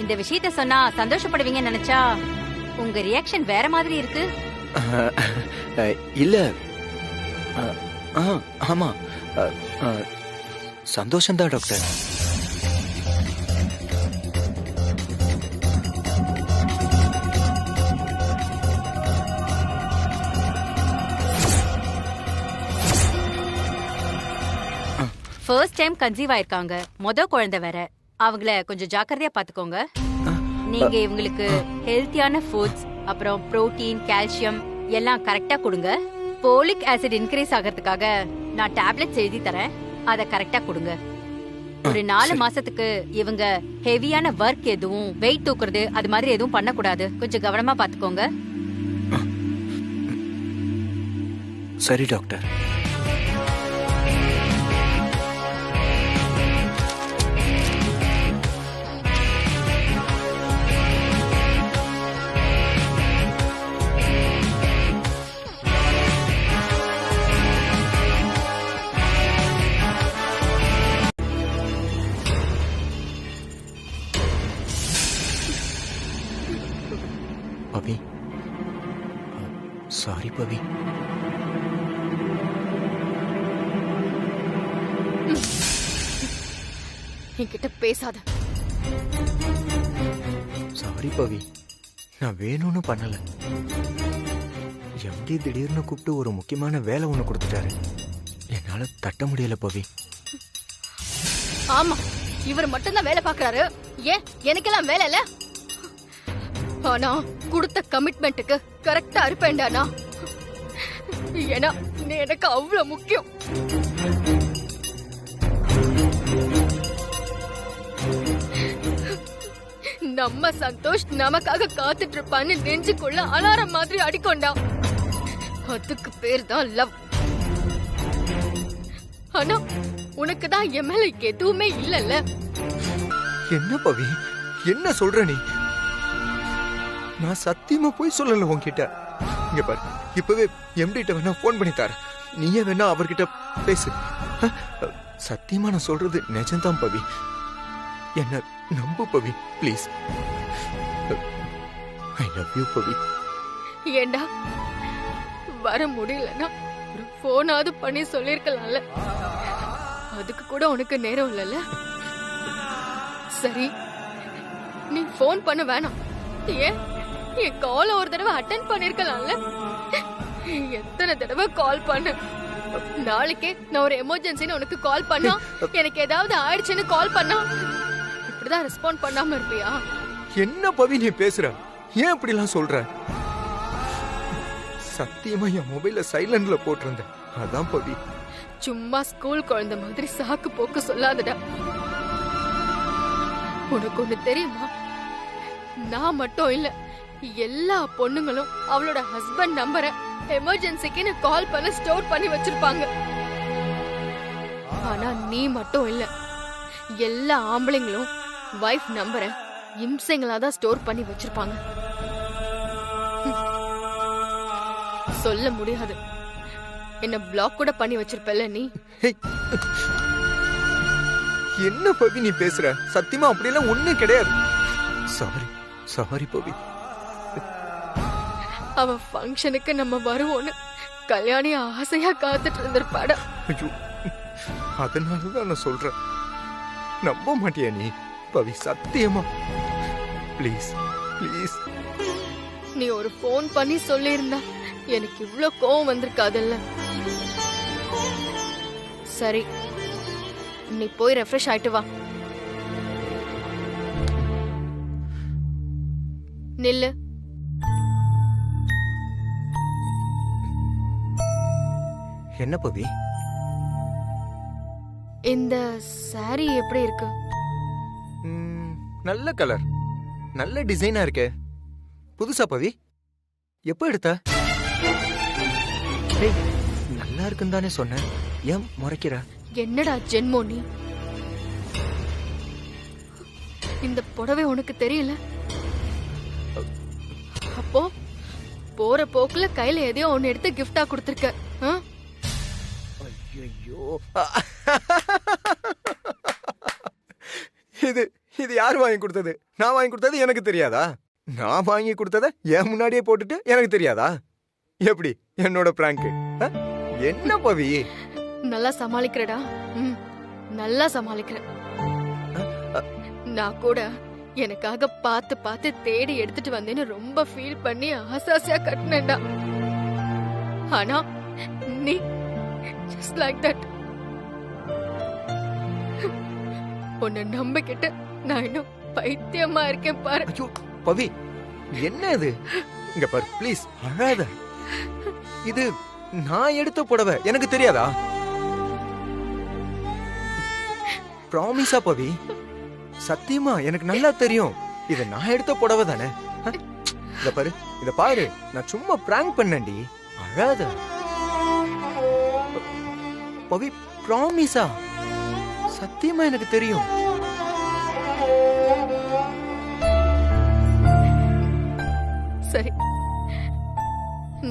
இந்த விஷயத்த சொன்னா சந்தோஷப்படுவீங்கன்னு நினைச்சா உங்க ரியாக்ஷன் வேற மாதிரி இருக்கு. இல்ல, ஆமா, சந்தோஷம்தான் டாக்டர். ஃபர்ஸ்ட் டைம் கன்சீவ் ஆயிருக்காங்க, குழந்தை வேற. அவங்கள கொஞ்சம் ஜாக்கிரதையா பாத்துக்கோங்க. நீங்க இவங்களுக்கு ஹெல்த்தியான ஃபுட்ஸ், அப்புறம் புரோட்டீன், கால்சியம் எல்லாம் கரெக்டா கொடுங்க. போலிக் ஆசிட் இன்க்ரீஸ் ஆகிறதுக்காக நான் டேப்லெட்ஸ் எழுதி தரேன், அதை கரெக்டா கொடுங்க. ஒரு 4 மாசத்துக்கு இவங்க ஹெவியான ஒர்க் எதுவும், வெயிட் தூக்குறது அது மாதிரி எதுவும் பண்ணக்கூடாது. கொஞ்சம் கவனமா பாத்துக்கோங்க. சரி டாக்டர். பவி, சாரி பவி. என்கிட்ட பேசாத. சாரி பவி, நான் வேணும்னு பண்ணல. எம்டி திடீர்னு கூப்பிட்டு ஒரு முக்கியமான வேலை ஒண்ணு கொடுத்துட்டாரு, என்னால தட்ட முடியல பவி. ஆமா, இவர் மட்டும்தான் வேலை பாக்குறாரு. ஏன் எனக்கெல்லாம் வேலை இல்ல? ஆனா கொடுத்த கமிட்மெண்ட்டுக்கு கரெக்டா இருப்பேன்டானா. ஏன்னா நீ எனக்கு அவ்வளவு முக்கியம். நம்ம சந்தோஷ் நமக்காக காத்துட்டு இருப்பான்னு நெஞ்சுக்குள்ள அலாரம் மாதிரி அடிக்கொண்டா. அதுக்கு பேர் தான் லவ். ஆனா உனக்கு தான் என் மேல எதுவுமே இல்லல்ல. என்ன பவி, என்ன சொல்ற நீ? நான் சத்தியமா போய் சொல்லல உன்கிட்ட. இங்க பாரு, இப்பவே எம்டிட்ட வேணா போன் பண்ணி தர, நீயே வேணா அவர்கிட்ட பேசு. சத்தியமா நான் சொல்றது நிஜம்தான் பவி, என்ன நம்பு பவி, ப்ளீஸ். ஐ லவ் யூ பவி. ஏண்டா வர முடியலன்னா ஒரு போனாவது பண்ணி சொல்லிருக்கலாம்ல. அதுக்கு கூட உனக்கு நேரம் இல்லைல்ல. சரி, நீ போன் பண்ண வேணாம். ஏன் என் கால் ஒரு தடவை அட்டென்ட் பண்ணிருக்கலாம்ல. எத்தனை தடவை கால் பண்ண. நாளைக்கே நான் ஒரு எமர்ஜென்சின்னு உனக்கு கால் பண்ணா, எனக்கு ஏதாவது ஆயிடுச்சுன்னு கால் பண்ணா இப்படிதான் ரெஸ்பாண்ட் பண்ணாம இருப்பியா? என்ன பவி நீ பேசுற? ஏன் இப்படி எல்லாம் சொல்ற? சத்தியமா என் மொபைல சைலண்ட்ல போட்டிருந்தேன், அதான் பவி. சும்மா ஸ்கூல் குழந்தை மாதிரி சாக்கு போக்கு சொல்லாதடா. உனக்கு ஒண்ணு தெரியுமா? நான் மட்டும் இல்ல, எல்லா பொண்ணுங்களும் அவளோட ஹஸ்பண்ட் நம்பரை எமர்ஜென்சிக்கு கால் பண்ண ஸ்டோர் பண்ணி வச்சிருப்பாங்க. ஆனா நீ மட்டும் இல்ல, எல்லா ஆம்பளைங்களும் வைஃப் நம்பரை இம்சைங்களாதான் ஸ்டோர் பண்ணி வச்சிருப்பாங்க. சொல்ல முடியாது, என்ன பிளாக் கூட பண்ணி வச்சிருப்பல நீ. என்ன பவி நீ பேசுற? சத்தியமா அப்படியெல்லாம் ஒண்ணும் கிடையாது. சாரி சாரி பவி. அவ ஃபங்க்ஷனுக்கு நம்ம வருவோன்னு கல்யாணி ஆசையா காத்துட்டு இருந்திருப்பாடா. ஐயோ, அதனாலதான் நான் சொல்றேன், நம்ப மாட்டியா நீ பவி? சத்தியமா ப்ளீஸ் ப்ளீஸ். நீ ஒரு போன் பண்ணி சொல்லியிருந்தா எனக்கு இவ்ளோ கோவம் வந்திருக்காதுல்ல. சரி, நீ போய் ரெஃப்ரெஷ் ஆயிட்டு வா. நில்லு. என்ன பவி? இந்த சாரி எப்படி இருக்கு? நல்ல கலர், நல்ல டிசைனா இருக்கே. புதுசா பவி? எப்ப எடுத்த? நல்லா இருக்குன்னு தானே சொன்னேன், ஏன் முறைக்கிற? என்னடா ஜென்மோ நீ? இந்த புடவை உனக்கு தெரியல? அப்போ போற போக்குல கையில எதையோ ஒன்னு எடுத்து கிஃப்டா கொடுத்திருக்க. ஐயோ, இது இது யார் வாங்கி கொடுத்தது? நான் வாங்கி கொடுத்தது எனக்கு தெரியாதா? நான் வாங்கி கொடுத்தத என் முன்னாடியே போட்டுட்டு எனக்கு தெரியாதா? எப்படி என்னோட பிராங்க்? என்ன பவி? நல்லா சமாளிக்கிறடா. நல்லா சமாளிக்கிற. நான் கூட எனக்காக பார்த்து பார்த்து தேடி எடுத்துட்டு வந்தேன்னு ரொம்ப ஃபீல் பண்ணி ஆசாசியா கட்டினேன்டா. ஆனா நீ just like that. உன்னை நம்பிக்கிட்டு நான் இன்னும் பைத்தியமா இருக்கேன் பாரு. ஐயோ பவி, என்ன இது? இங்க பாரு ப்ளீஸ், அழாத. இது நான் எடுத்த புடவை, எனக்கு தெரியாதா? ப்ராமிஸா பவி, சத்தியமா எனக்கு நல்லா தெரியும். இது நான் எடுத்த புடவை தானே. இத பாரு, நான் சும்மா பிராங்க் பண்ணேன்டி. அழாத பவி, ப்ராமிஸா, சத்தியமா எனக்கு தெரியும். சரி,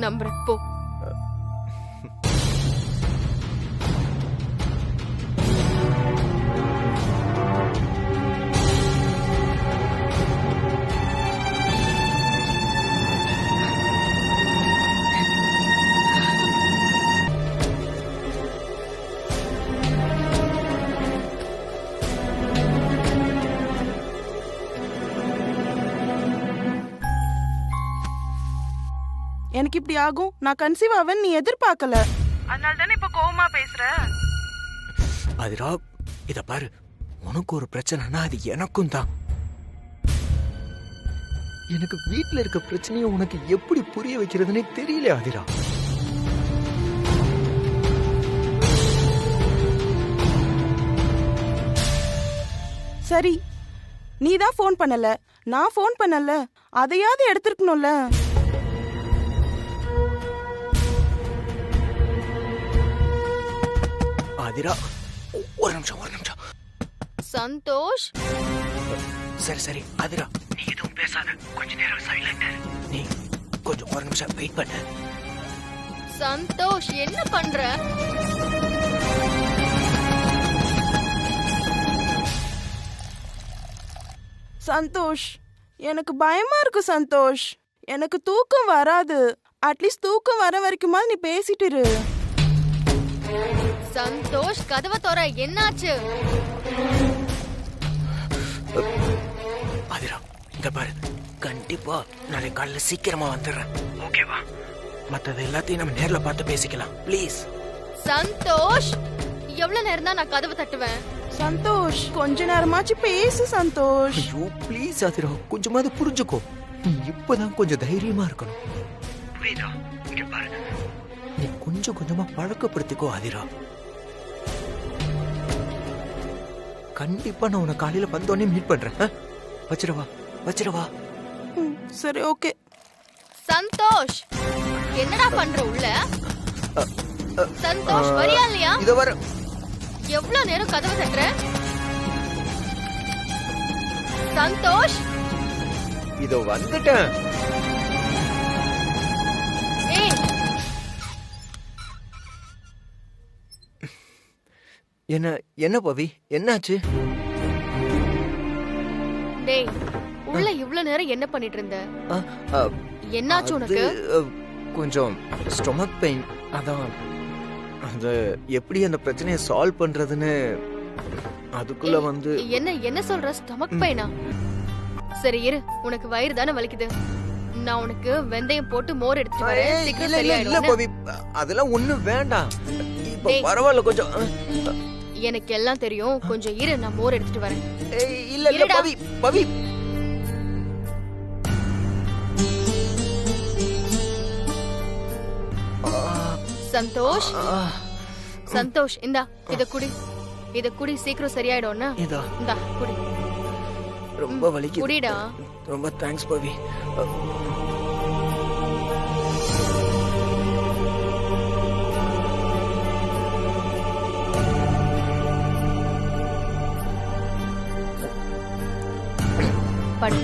நம்புறேன், போ. எனக்கு இப்படி ஆகும், நான் கன்சீவ் ஆவேன் நீ எதிர்பார்க்கல. அதனால தானே இப்ப கோவமா பேசுற. அதிரா, இத பாரு, உனக்கு ஒரு பிரச்சனைனா அது எனக்கும் தான். எனக்கு வீட்ல இருக்க பிரச்சனையை உனக்கு எப்படி புரிய வைக்கிறதுனே தெரியல அதிரா. சரி, நீ தான் போன் பண்ணல, நான் போன் பண்ணல, அதையாவது எடுத்திருக்கணும்ல. அதிரா, ஒரு நிமிஷம். சந்தோஷ், சரி சரி அதிரா, நீ எதுவும் பேசாத, கொஞ்ச நேரம் சைலண்ட். நீ கொஞ்சம் ஒரு நிமிஷம் வெயிட் பண்ணு. சந்தோஷ், என்ன பண்ற? சந்தோஷ், எனக்கு பயமா இருக்கு சந்தோஷ். எனக்கு தூக்கம் வராது. அட்லீஸ்ட் தூக்கம் வர வரைக்குமா நீ பேசிட்டு இரு. சந்தோஷ், கதவை தோற, என்னாச்சு? அதிரா, இங்க பாரு, கண்டிப்பா நாளை காலையில சீக்கிரமா வந்துடுறேன், ஓகேவா? மத்தது எல்லாத்தையும் நம்ம நேர்ல பார்த்து பேசிக்கலாம், ப்ளீஸ். சந்தோஷ், எவ்வளவு நேரம் தான் நான் கதவை தட்டுவேன்? சந்தோஷ், கொஞ்ச நேரமாச்சு பேசு சந்தோஷ். ஐயோ ப்ளீஸ் அதிரா, கொஞ்சமாவது புரிஞ்சுக்கோ. நீ இப்பதான் கொஞ்சம் தைரியமா இருக்கணும், புரியுதா? இங்க பாரு, நீ கொஞ்சம் கொஞ்சமா பழக்கப்படுத்திக்கோ அதிரா. கண்டிப்பா நான் உன்னை காலையில வந்தோடனே மீட் பண்றேன். வச்சிரவா. சரி, ஓகே. சந்தோஷ், என்னடா பண்ற உள்ள? சந்தோஷ், வரியா இல்லையா? இத வர. எவ்வளவு நேரம் கதவை தட்டுற? சந்தோஷ், இதோ வந்துட்டேன். ஏய், என்ன பவி, என்னாச்சு? டேய், உள்ள இவ்வளவு நேரம் என்ன பண்ணிட்டு இருந்த? என்னாச்சு உனக்கு? கொஞ்சம் ஸ்டொமக் பெயின், அதான். அது எப்படி அந்த பிரச்சனையை சால்வ் பண்றதுன்னு அதுக்குள்ள வந்து. என்ன சொல்ற? ஸ்டொமக் பெயினா? சரி இரு, உனக்கு வயிறு தானே வலிக்குது, நான் உனக்கு வெந்தயம் போட்டு மோர் எடுத்துட்டு வரேன், சீக்கிரம் சரியாயிடும். இல்ல பவி, அதெல்லாம் ஒண்ணும் வேண்டாம், இப்ப பரவாயில்ல. கொஞ்சம் எனக்கு எல்லாம் தெரியும், கொஞ்சம் இரு, நான் மோர் எடுத்துட்டு வரேன். இல்ல பவி. சந்தோஷ், சந்தோஷ், இந்தா இத குடி, சீக்கிரம் சரியாயிடும்னா. இந்தா குடி. ரொம்ப வலிக்குது. குடிடா. ரொம்ப தேங்க்ஸ் பவி. படு.